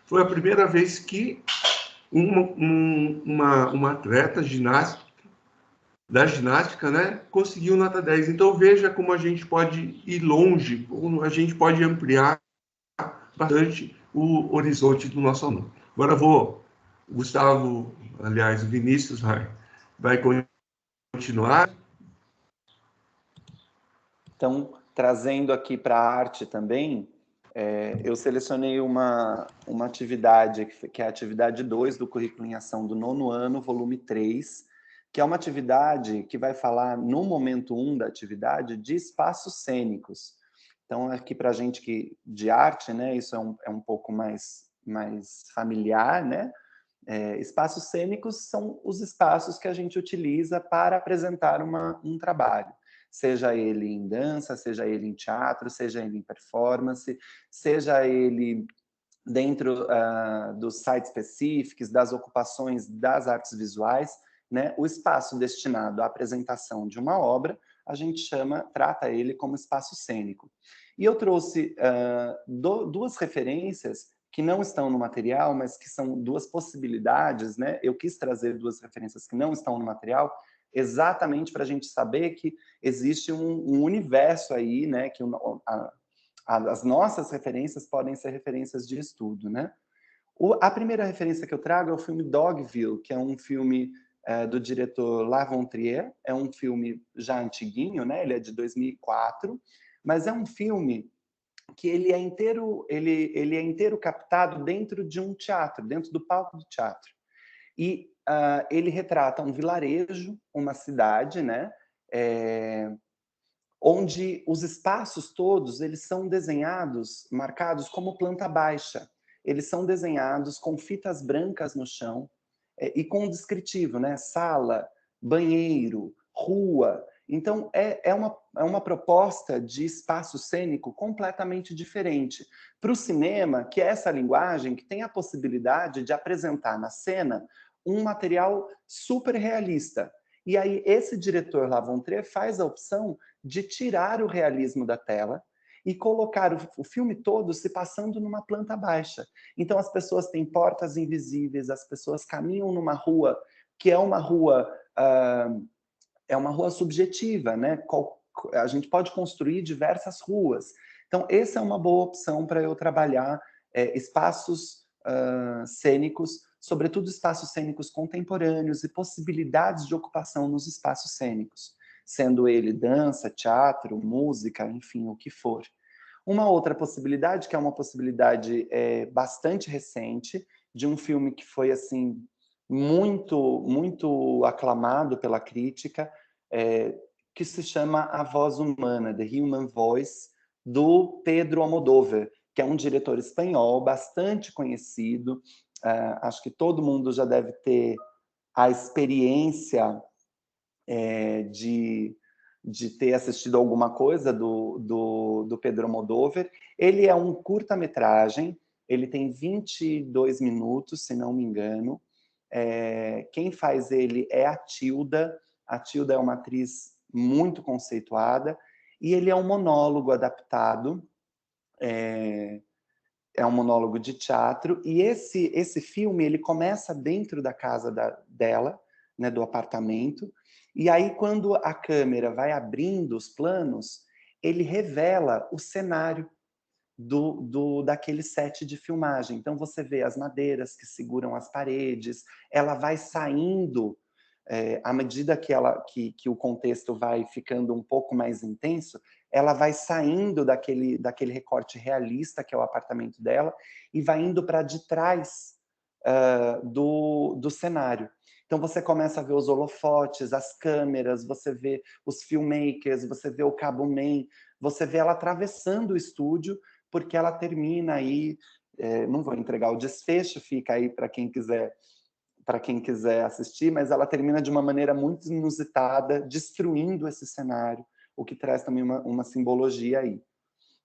Speaker 1: Foi a primeira vez que uma atleta da ginástica, né, conseguiu nota 10. Então veja como a gente pode ir longe, como a gente pode ampliar bastante o horizonte do nosso aluno. Agora o Gustavo, aliás, o Vinícius vai continuar.
Speaker 3: Então, trazendo aqui para a arte também, eu selecionei uma atividade, que é a atividade 2 do Currículo em Ação do 9º ano, volume 3, que é uma atividade que vai falar, no momento 1 da atividade, de espaços cênicos. Então, aqui para a gente de arte, né, isso é um pouco mais familiar, né? Espaços cênicos são os espaços que a gente utiliza para apresentar um trabalho, seja ele em dança, seja ele em teatro, seja ele em performance, seja ele dentro dos sites específicos, das ocupações das artes visuais, né? O espaço destinado à apresentação de uma obra, a gente trata ele como espaço cênico. E eu trouxe duas referências que não estão no material, mas que são duas possibilidades, né? Eu quis trazer duas referências que não estão no material, exatamente para a gente saber que existe um universo aí, né? Que as nossas referências podem ser referências de estudo, né? A primeira referência que eu trago é o filme Dogville, que é um filme do diretor Lars Trier. É um filme já antiguinho, né? Ele é de 2004, mas é um filme que ele é inteiro captado dentro de um teatro, dentro do palco do teatro. E ele retrata um vilarejo, uma cidade, né? Onde os espaços todos eles são desenhados, marcados como planta baixa. Eles são desenhados com fitas brancas no chão e com um descritivo, né? Sala, banheiro, rua. Então, é uma proposta de espaço cênico completamente diferente. Para o cinema, que é essa linguagem que tem a possibilidade de apresentar na cena um material super realista. E aí, esse diretor Lars von Trier faz a opção de tirar o realismo da tela e colocar o filme todo se passando numa planta baixa. Então, as pessoas têm portas invisíveis, as pessoas caminham numa rua que é uma rua subjetiva, né? A gente pode construir diversas ruas. Então, essa é uma boa opção para eu trabalhar espaços cênicos, sobretudo espaços cênicos contemporâneos e possibilidades de ocupação nos espaços cênicos, sendo ele dança, teatro, música, enfim, o que for. Uma outra possibilidade, que é uma possibilidade bastante recente, de um filme que foi assim muito aclamado pela crítica, que se chama A Voz Humana, The Human Voice, do Pedro Almodóvar, que é um diretor espanhol bastante conhecido. Acho que todo mundo já deve ter a experiência de ter assistido alguma coisa do Pedro Almodóvar. Ele é um curta-metragem, ele tem 22 minutos, se não me engano. Quem faz ele é a Tilda. A Tilda é uma atriz muito conceituada, e ele é um monólogo adaptado, é um monólogo de teatro, e esse filme ele começa dentro da casa dela, né, do apartamento, e aí quando a câmera vai abrindo os planos, ele revela o cenário daquele set de filmagem. Então você vê as madeiras que seguram as paredes, ela vai saindo, à medida que o contexto vai ficando um pouco mais intenso, ela vai saindo daquele recorte realista, que é o apartamento dela, e vai indo para de trás do cenário. Então você começa a ver os holofotes, as câmeras, você vê os filmmakers, você vê o cabo-man, você vê ela atravessando o estúdio, porque ela termina aí, não vou entregar o desfecho, fica aí para quem quiser assistir, mas ela termina de uma maneira muito inusitada, destruindo esse cenário, o que traz também uma simbologia aí.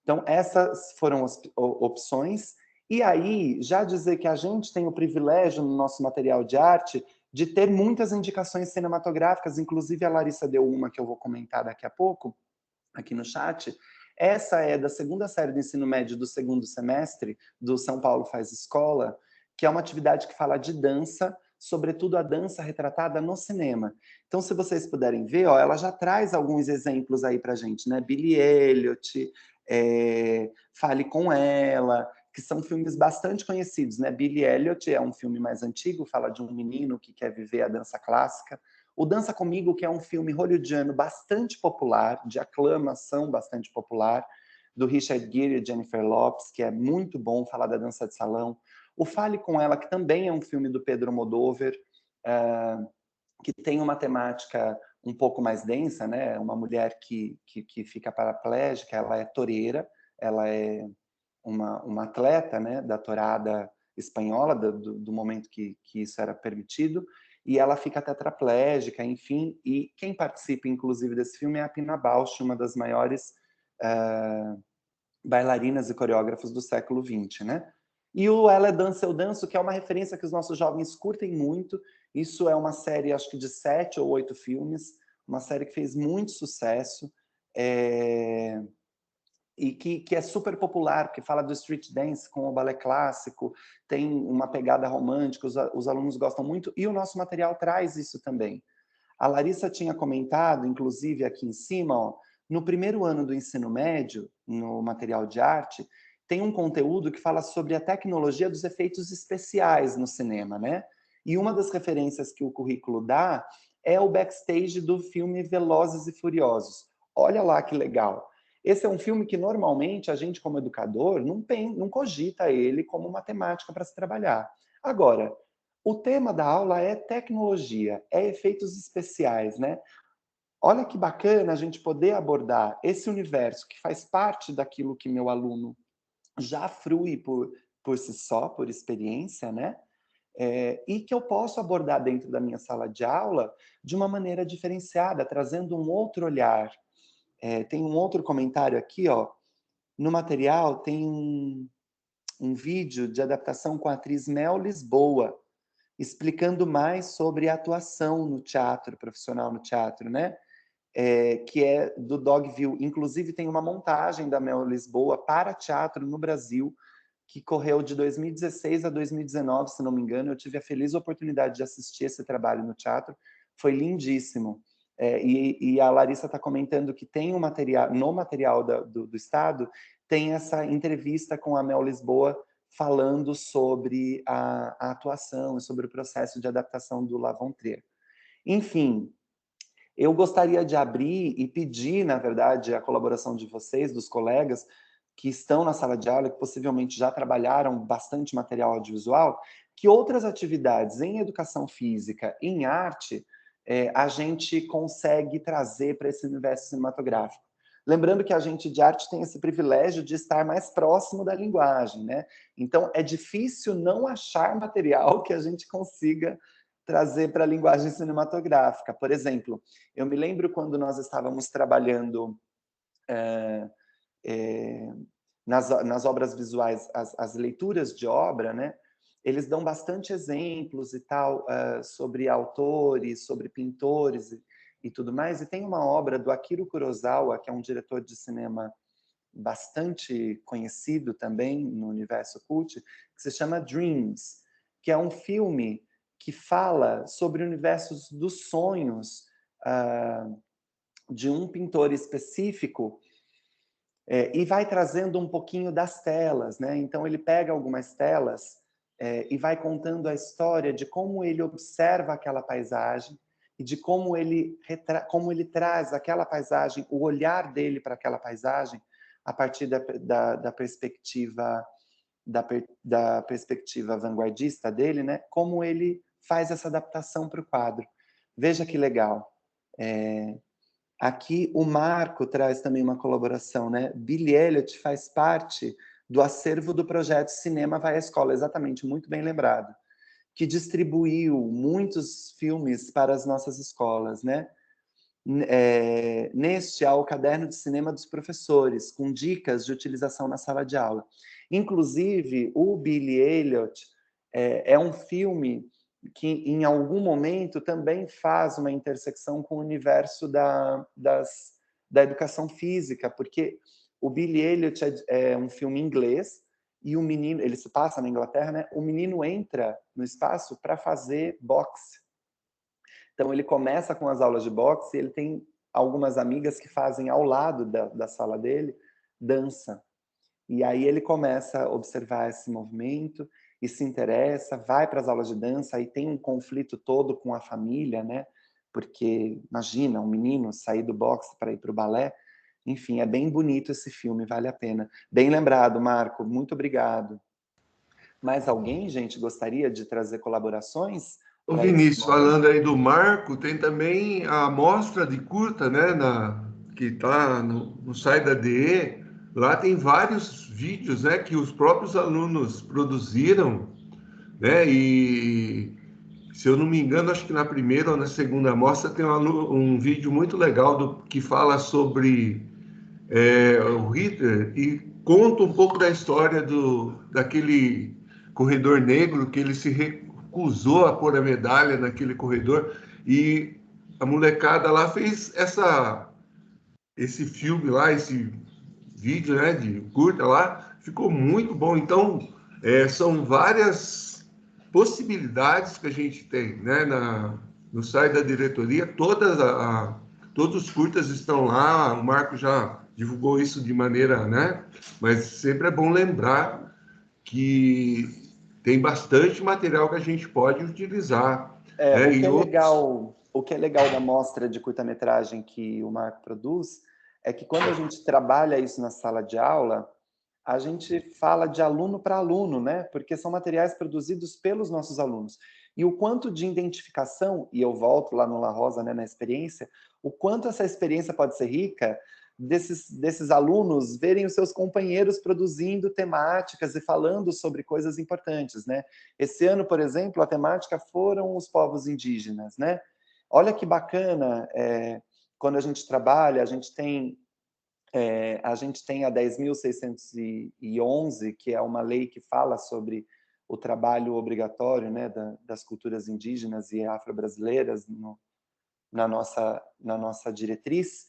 Speaker 3: Então, essas foram as opções. E aí, já dizer que a gente tem o privilégio no nosso material de arte de ter muitas indicações cinematográficas, inclusive a Larissa deu uma que eu vou comentar daqui a pouco, aqui no chat. Essa é da 2ª série do ensino médio do 2º semestre, do São Paulo Faz Escola, que é uma atividade que fala de dança, sobretudo a dança retratada no cinema. Então, se vocês puderem ver, ela já traz alguns exemplos aí pra gente, né? Billie Elliot, Fale com Ela, que são filmes bastante conhecidos, né? Billie Elliot é um filme mais antigo, fala de um menino que quer viver a dança clássica. O Dança Comigo, que é um filme hollywoodiano bastante popular, de aclamação bastante popular, do Richard Gere e Jennifer Lopez, que é muito bom falar da dança de salão. O Fale Com Ela, que também é um filme do Pedro Almodóvar, que tem uma temática um pouco mais densa, né? Uma mulher que fica paraplégica, ela é toureira, ela é uma atleta, né, da tourada espanhola, do momento que isso era permitido, e ela fica tetraplégica, enfim, e quem participa, inclusive, desse filme é a Pina Bausch, uma das maiores bailarinas e coreógrafos do século XX, né? E o Ela Dança, Eu Danço, que é uma referência que os nossos jovens curtem muito. Isso é uma série, acho que de 7 ou 8 filmes, uma série que fez muito sucesso, e que é super popular, que fala do street dance com o balé clássico, tem uma pegada romântica, os alunos gostam muito, e o nosso material traz isso também. A Larissa tinha comentado, inclusive aqui em cima, ó, no primeiro ano do ensino médio, no material de arte, tem um conteúdo que fala sobre a tecnologia dos efeitos especiais no cinema, né? E uma das referências que o currículo dá é o backstage do filme Velozes e Furiosos. Olha lá que legal. Esse é um filme que normalmente a gente, como educador, não cogita ele como uma temática para se trabalhar. Agora, o tema da aula é tecnologia, é efeitos especiais, né? Olha que bacana a gente poder abordar esse universo que faz parte daquilo que meu aluno já frui por si só, por experiência, né? E que eu posso abordar dentro da minha sala de aula de uma maneira diferenciada, trazendo um outro olhar. Tem um outro comentário aqui, ó. No material tem um vídeo de adaptação com a atriz Mel Lisboa, explicando mais sobre a atuação no teatro, profissional no teatro, né? Que é do Dogville. Inclusive, tem uma montagem da Mel Lisboa para teatro no Brasil, que correu de 2016 a 2019, se não me engano. Eu tive a feliz oportunidade de assistir esse trabalho no teatro. Foi lindíssimo. E a Larissa está comentando que tem um material, no material do Estado, tem essa entrevista com a Mel Lisboa falando sobre a atuação e sobre o processo de adaptação do La Von Trier. Enfim, eu gostaria de abrir e pedir, na verdade, a colaboração de vocês, dos colegas que estão na sala de aula, que possivelmente já trabalharam bastante material audiovisual, que outras atividades em educação física, em arte, a gente consegue trazer para esse universo cinematográfico. Lembrando que a gente de arte tem esse privilégio de estar mais próximo da linguagem, né? Então, é difícil não achar material que a gente consiga trazer para a linguagem cinematográfica. Por exemplo, eu me lembro quando nós estávamos trabalhando nas obras visuais, as leituras de obra, né? Eles dão bastante exemplos e tal sobre autores, sobre pintores e tudo mais. E tem uma obra do Akira Kurosawa, que é um diretor de cinema bastante conhecido também no universo cult, que se chama Dreams, que é um filme que fala sobre o universo dos sonhos de um pintor específico, e vai trazendo um pouquinho das telas, né? Então ele pega algumas telas e vai contando a história de como ele observa aquela paisagem e de como ele traz aquela paisagem, o olhar dele para aquela paisagem a partir da perspectiva da perspectiva vanguardista dele, né? Como ele faz essa adaptação para o quadro. Veja que legal. Aqui o Marco traz também uma colaboração, né? Billy Elliot faz parte do acervo do projeto Cinema Vai à Escola, exatamente, muito bem lembrado, que distribuiu muitos filmes para as nossas escolas, né? Neste há o caderno de cinema dos professores, com dicas de utilização na sala de aula. Inclusive, o Billy Elliot é um filme que, em algum momento, também faz uma intersecção com o universo da educação física, porque o Billy Elliot é um filme inglês, e o menino, ele se passa na Inglaterra, né? O menino entra no espaço para fazer boxe. Então, ele começa com as aulas de boxe e ele tem algumas amigas que fazem ao lado da sala dele dança. E aí ele começa a observar esse movimento e se interessa, vai para as aulas de dança, aí tem um conflito todo com a família, né? porque imagina um menino sair do boxe para ir para o balé. Enfim, é bem bonito esse filme, vale a pena. Bem lembrado, Marco, muito obrigado. Mais alguém, gente, gostaria de trazer colaborações
Speaker 1: Ô
Speaker 3: para esse
Speaker 1: Vinícius,
Speaker 3: momento?
Speaker 1: falando aí do Marco, tem também a mostra de curta, né, que está no site da DE. Lá tem vários vídeos, né, que os próprios alunos produziram, né, e se eu não me engano, acho que na primeira ou na segunda mostra tem um vídeo muito legal que fala sobre o Hitler e conta um pouco da história daquele corredor negro que ele se recusou a pôr a medalha naquele corredor e a molecada lá fez esse filme lá, esse vídeo, né, de curta lá, ficou muito bom. Então, são várias possibilidades que a gente tem, né, no site da diretoria, todos os curtas estão lá, o Marco já divulgou isso de maneira, né, mas sempre é bom lembrar que tem bastante material que a gente pode utilizar, né, e outros...
Speaker 3: O que é legal da mostra de curta-metragem que o Marco produz é que quando a gente trabalha isso na sala de aula, a gente fala de aluno para aluno, né? Porque são materiais produzidos pelos nossos alunos. E o quanto de identificação, e eu volto lá no La Rosa, né, na experiência, o quanto essa experiência pode ser rica desses alunos verem os seus companheiros produzindo temáticas e falando sobre coisas importantes, né? Esse ano, por exemplo, a temática foram os povos indígenas, né? Olha que bacana, quando a gente trabalha, a gente tem a 10.611, que é uma lei que fala sobre o trabalho obrigatório, né, das culturas indígenas e afro-brasileiras na nossa diretriz,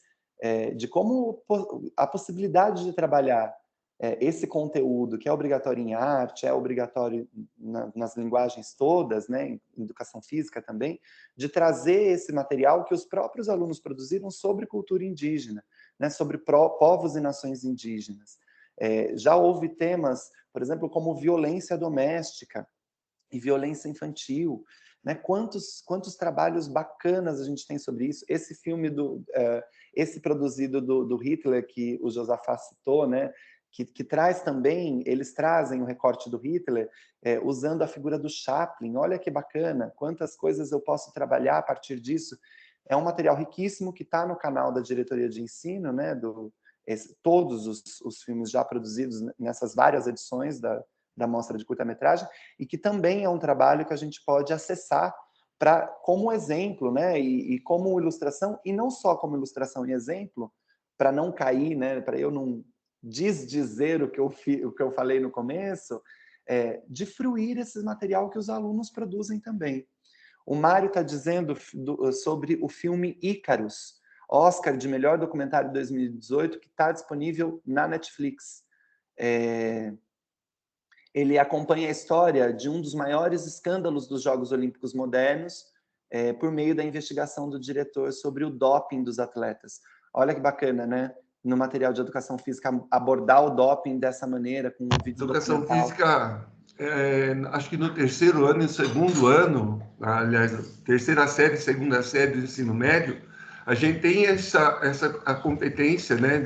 Speaker 3: de como a possibilidade de trabalhar esse conteúdo, que é obrigatório em arte, é obrigatório nas linguagens todas, né, em educação física também, de trazer esse material que os próprios alunos produziram sobre cultura indígena, né, sobre povos e nações indígenas. Já houve temas, por exemplo, como violência doméstica e violência infantil, né? Quantos trabalhos bacanas a gente tem sobre isso. Esse filme esse produzido do Hitler que o Josafá citou, né? Que traz também, eles trazem o recorte do Hitler usando a figura do Chaplin. Olha que bacana, quantas coisas eu posso trabalhar a partir disso. É um material riquíssimo que está no canal da diretoria de ensino, né? Todos os filmes já produzidos nessas várias edições da mostra de curta-metragem, e que também é um trabalho que a gente pode acessar como exemplo, né? E como ilustração, e não só como ilustração e exemplo, para não cair, né? Para eu não desdizer o que eu falei no começo, de fruir esse material que os alunos produzem também. O Mário está dizendo sobre o filme Ícaros, Oscar de melhor documentário de 2018, que está disponível na Netflix. Ele acompanha a história de um dos maiores escândalos dos Jogos Olímpicos modernos, por meio da investigação do diretor sobre o doping dos atletas. Olha que bacana, né? No material de educação física, abordar o doping dessa maneira, com um vídeo
Speaker 1: Educação
Speaker 3: documental.
Speaker 1: física, acho que no terceiro ano e segundo ano, aliás, terceira série, segunda série do ensino médio, a gente tem a competência, né?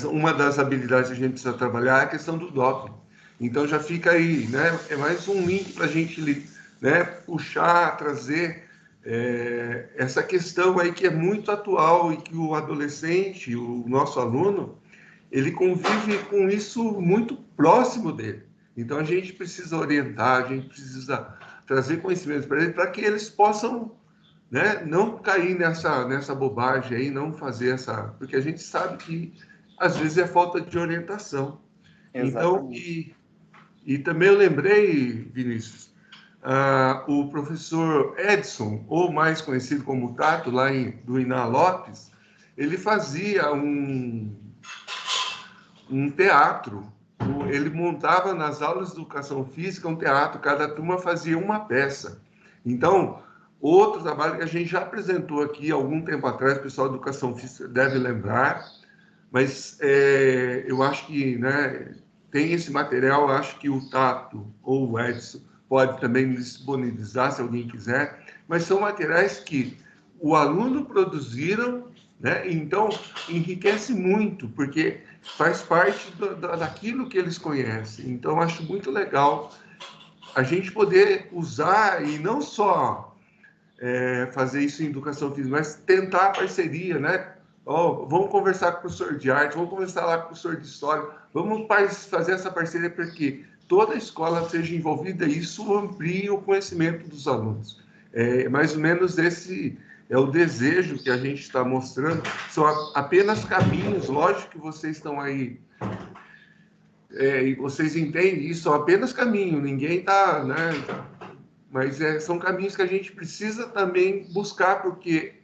Speaker 1: Uma das habilidades que a gente precisa trabalhar é a questão do doping. Então já fica aí, né? É mais um link para a gente, né, puxar, trazer essa questão aí que é muito atual e que o adolescente, o nosso aluno, ele convive com isso muito próximo dele. Então a gente precisa orientar, a gente precisa trazer conhecimento para ele, para que eles possam, né, não cair nessa bobagem aí, não fazer porque a gente sabe que às vezes é falta de orientação. Então,
Speaker 3: Exatamente.
Speaker 1: e também eu lembrei, Vinícius, o professor Edson, ou mais conhecido como Tato, lá do Iná Lopes, ele fazia um teatro. Ele montava nas aulas de educação física um teatro, cada turma fazia uma peça. Então, outro trabalho que a gente já apresentou aqui há algum tempo atrás, o pessoal da educação física deve lembrar, mas eu acho que, né, tem esse material, acho que o Tato ou o Edson pode também disponibilizar, se alguém quiser, mas são materiais que o aluno produziram, né? Então, enriquece muito, porque faz parte daquilo que eles conhecem. Então, acho muito legal a gente poder usar e não só fazer isso em educação física, mas tentar a parceria, né? Vamos conversar com o professor de arte, vamos conversar lá com o professor de história, vamos fazer essa parceria para que toda a escola seja envolvida e isso amplie o conhecimento dos alunos. Mais ou menos esse é o desejo que a gente está mostrando. São apenas caminhos, lógico que vocês estão aí e vocês entendem isso, são apenas caminhos, ninguém está, né? Mas são caminhos que a gente precisa também buscar, porque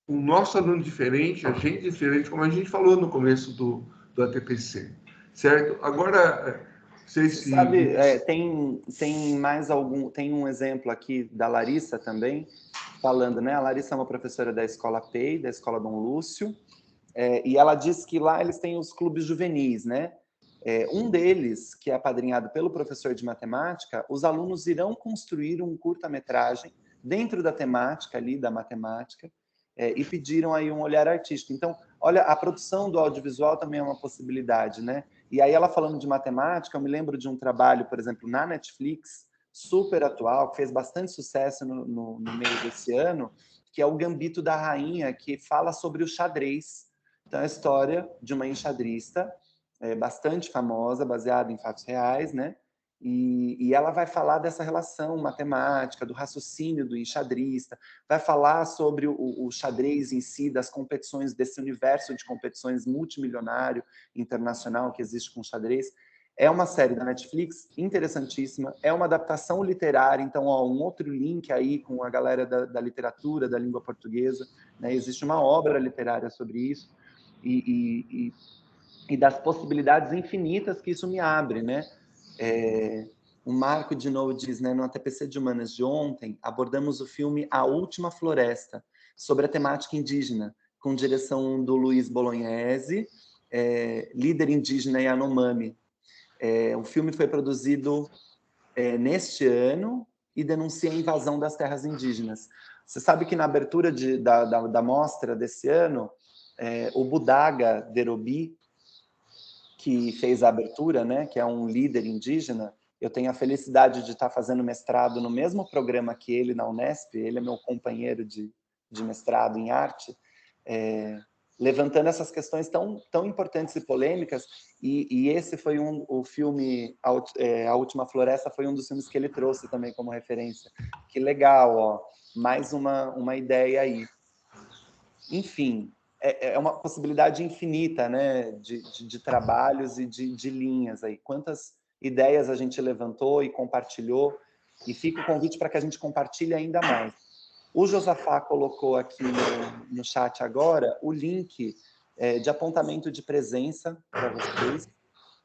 Speaker 1: o nosso aluno diferente, a gente diferente, como a gente falou no começo do ATPC, certo? Agora, vocês...
Speaker 3: Sabe, tem mais algum... Tem um exemplo aqui da Larissa também, falando, né? A Larissa é uma professora da Escola PEI, da Escola Dom Lúcio, e ela diz que lá eles têm os clubes juvenis, né? Um deles, que é apadrinhado pelo professor de matemática, os alunos irão construir um curta-metragem dentro da temática ali, da matemática, e pediram aí um olhar artístico. Então, olha, a produção do audiovisual também é uma possibilidade, né? E aí ela falando de matemática, eu me lembro de um trabalho, por exemplo, na Netflix, super atual, que fez bastante sucesso no meio desse ano, que é o Gambito da Rainha, que fala sobre o xadrez. Então, é a história de uma enxadrista bastante famosa, baseada em fatos reais, né? E ela vai falar dessa relação matemática, do raciocínio do enxadrista, vai falar sobre o xadrez em si, das competições, desse universo de competições multimilionário internacional que existe com o xadrez. É uma série da Netflix interessantíssima, é uma adaptação literária, então, um outro link aí com a galera da literatura, da língua portuguesa, né? Existe uma obra literária sobre isso, e das possibilidades infinitas que isso me abre, né? O Marco, de novo, diz, né, no ATPC de Humanas de ontem, abordamos o filme A Última Floresta, sobre a temática indígena, com direção do Luiz Bolognese, líder indígena Yanomami. O filme foi produzido neste ano e denuncia a invasão das terras indígenas. Você sabe que na abertura da mostra desse ano, o Budaga Derobi, que fez a abertura, né, que é um líder indígena, eu tenho a felicidade de estar fazendo mestrado no mesmo programa que ele na Unesp, ele é meu companheiro de mestrado em arte, levantando essas questões tão importantes e polêmicas, e esse foi o filme, A Última Floresta, foi um dos filmes que ele trouxe também como referência. Que legal, ó, mais uma ideia aí. Enfim, é uma possibilidade infinita, né, de trabalhos e de linhas aí. Quantas ideias a gente levantou e compartilhou, e fica o convite para que a gente compartilhe ainda mais. O Josafá colocou aqui no chat agora o link de apontamento de presença para vocês.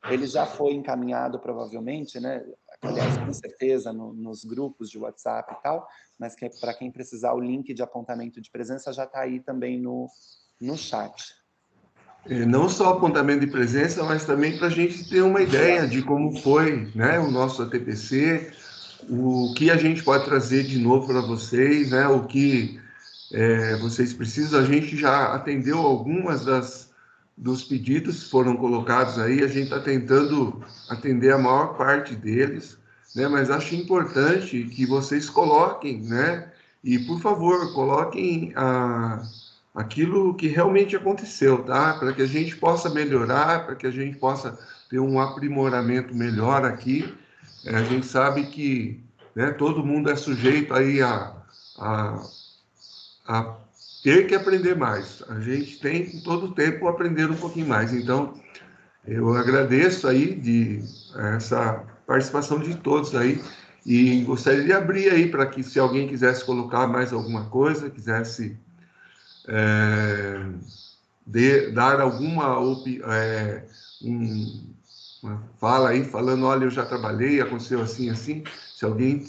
Speaker 3: Ele já foi encaminhado, provavelmente, né? Aliás, com certeza, nos grupos de WhatsApp e tal, mas para quem precisar, o link de apontamento de presença já está aí também no chat.
Speaker 1: Não só apontamento de presença, mas também para a gente ter uma ideia de como foi, né, o nosso ATPC, o que a gente pode trazer de novo para vocês, né, o que vocês precisam. A gente já atendeu algumas dos pedidos que foram colocados aí, a gente está tentando atender a maior parte deles, né, mas acho importante que vocês coloquem, né, e, por favor, coloquem aquilo que realmente aconteceu, tá? Para que a gente possa melhorar, para que a gente possa ter um aprimoramento melhor aqui. A gente sabe que, né, todo mundo é sujeito aí a ter que aprender mais. A gente tem, todo o tempo, aprender um pouquinho mais. Então, eu agradeço aí essa participação de todos aí, e gostaria de abrir aí para que, se alguém quisesse colocar mais alguma coisa, quisesse dar alguma uma fala aí, falando, olha, eu já trabalhei, aconteceu assim, assim. Se alguém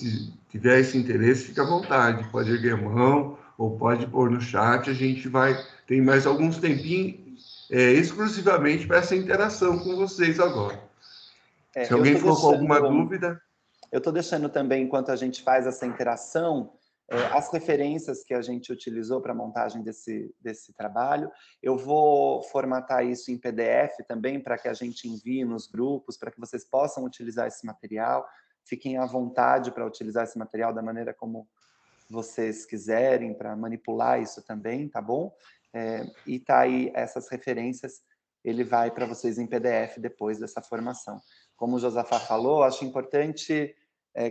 Speaker 1: tiver esse interesse, fica à vontade, pode erguer a mão, ou pode pôr no chat, a gente tem mais alguns tempinhos exclusivamente para essa interação com vocês agora. Se alguém ficou com alguma dúvida...
Speaker 3: Eu estou deixando também, enquanto a gente faz essa interação, as referências que a gente utilizou para a montagem desse trabalho. Eu vou formatar isso em PDF também, para que a gente envie nos grupos, para que vocês possam utilizar esse material. Fiquem à vontade para utilizar esse material da maneira como vocês quiserem, para manipular isso também, tá bom? E tá aí essas referências, ele vai para vocês em PDF depois dessa formação. Como o Josafá falou, acho importante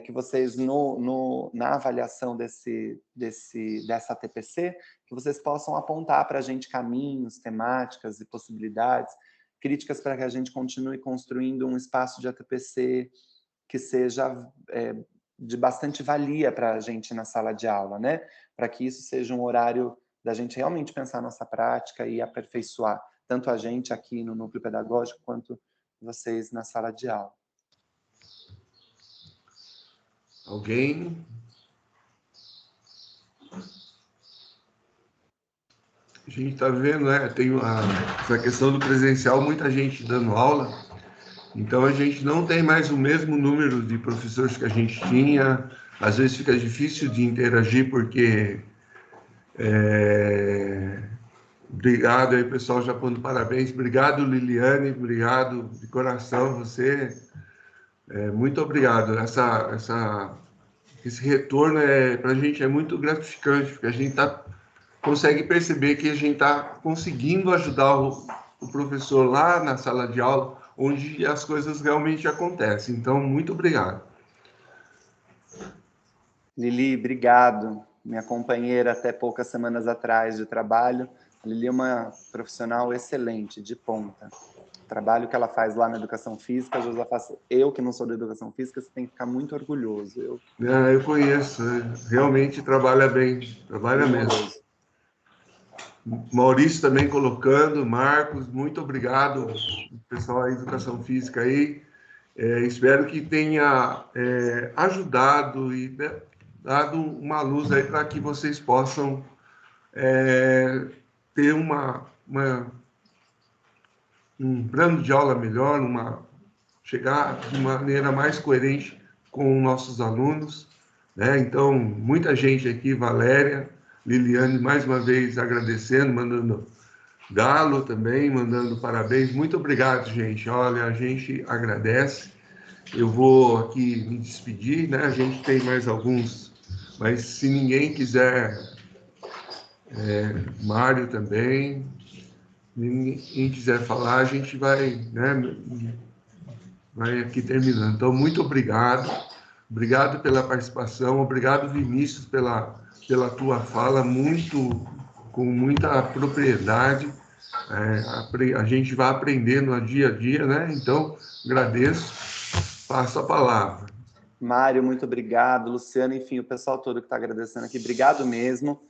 Speaker 3: que vocês, na avaliação dessa TPC, que vocês possam apontar para a gente caminhos, temáticas e possibilidades, críticas para que a gente continue construindo um espaço de ATPC que seja de bastante valia para a gente na sala de aula, né? Para que isso seja um horário da gente realmente pensar nossa prática e aperfeiçoar, tanto a gente aqui no núcleo pedagógico, quanto vocês na sala de aula.
Speaker 1: Alguém? A gente está vendo, né? Tem essa questão do presencial, muita gente dando aula, então a gente não tem mais o mesmo número de professores que a gente tinha, às vezes fica difícil de interagir, porque... Obrigado aí, pessoal, já pondo parabéns. Obrigado, Liliane, obrigado de coração, você. Muito obrigado. Esse retorno para a gente é muito gratificante, porque a gente consegue perceber que a gente está conseguindo ajudar o professor lá na sala de aula, onde as coisas realmente acontecem. Então, muito obrigado.
Speaker 3: Lili, obrigado. Minha companheira até poucas semanas atrás de trabalho. A Lili é uma profissional excelente, de ponta. O trabalho que ela faz lá na educação física, eu que não sou da educação física, você tem que ficar muito orgulhoso.
Speaker 1: Eu conheço, realmente trabalha bem, trabalha mesmo. Maurício também colocando, Marcos, muito obrigado, pessoal da educação física aí. Espero que tenha ajudado e dado uma luz aí para que vocês possam ter um plano de aula melhor, chegar de maneira mais coerente com nossos alunos, né? Então, muita gente aqui, Valéria, Liliane, mais uma vez agradecendo, mandando Galo também, mandando parabéns. Muito obrigado, gente. Olha, a gente agradece. Eu vou aqui me despedir, né? A gente tem mais alguns, mas se ninguém quiser, Mário também, ninguém quiser falar, a gente vai, né? Vai aqui terminando. Então, muito obrigado. Obrigado pela participação. Obrigado, Vinícius, pela tua fala, com muita propriedade. A gente vai aprendendo a dia, né? Então, agradeço. Passo a palavra.
Speaker 3: Mário, muito obrigado. Luciano, enfim, o pessoal todo que está agradecendo aqui, obrigado mesmo.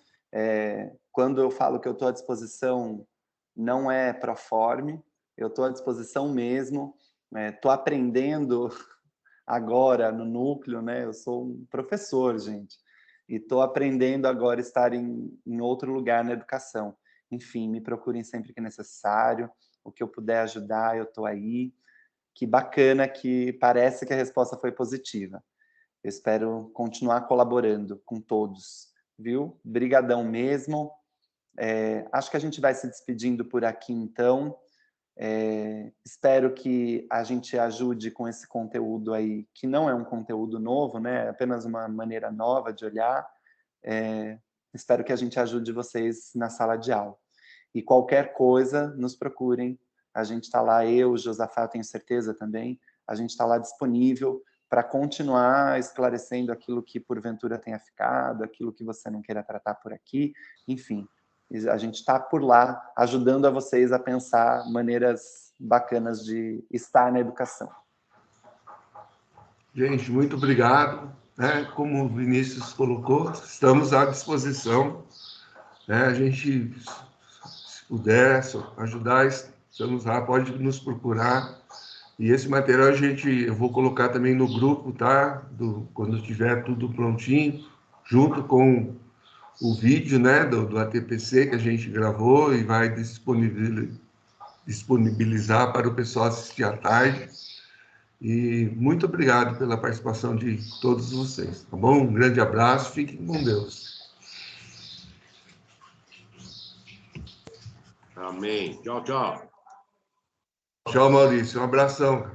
Speaker 3: Quando eu falo que eu estou à disposição, não é pro forma, eu estou à disposição mesmo. Estou aprendendo agora no núcleo, né? Eu sou um professor, gente, e estou aprendendo agora a estar em outro lugar na educação. Enfim, me procurem sempre que necessário, o que eu puder ajudar, eu estou aí. Que bacana, que parece que a resposta foi positiva. Eu espero continuar colaborando com todos, viu? Brigadão mesmo. Acho que a gente vai se despedindo por aqui, então. Espero que a gente ajude com esse conteúdo aí, que não é um conteúdo novo, né? É apenas uma maneira nova de olhar. Espero que a gente ajude vocês na sala de aula. E qualquer coisa, nos procurem. A gente está lá, eu, Josafá, tenho certeza também, a gente está lá disponível para continuar esclarecendo aquilo que porventura tenha ficado, aquilo que você não queira tratar por aqui, enfim. A gente está por lá, ajudando a vocês a pensar maneiras bacanas de estar na educação.
Speaker 1: Gente, muito obrigado. Como o Vinícius colocou, estamos à disposição. A gente, se puder ajudar, estamos lá, pode nos procurar. E esse material eu vou colocar também no grupo, tá? Quando tiver tudo prontinho, junto com o vídeo, né, do ATPC que a gente gravou e vai disponibilizar para o pessoal assistir à tarde. E muito obrigado pela participação de todos vocês, tá bom? Um grande abraço, fiquem com Deus.
Speaker 4: Amém. Tchau, tchau.
Speaker 1: Tchau, Maurício. Um abração.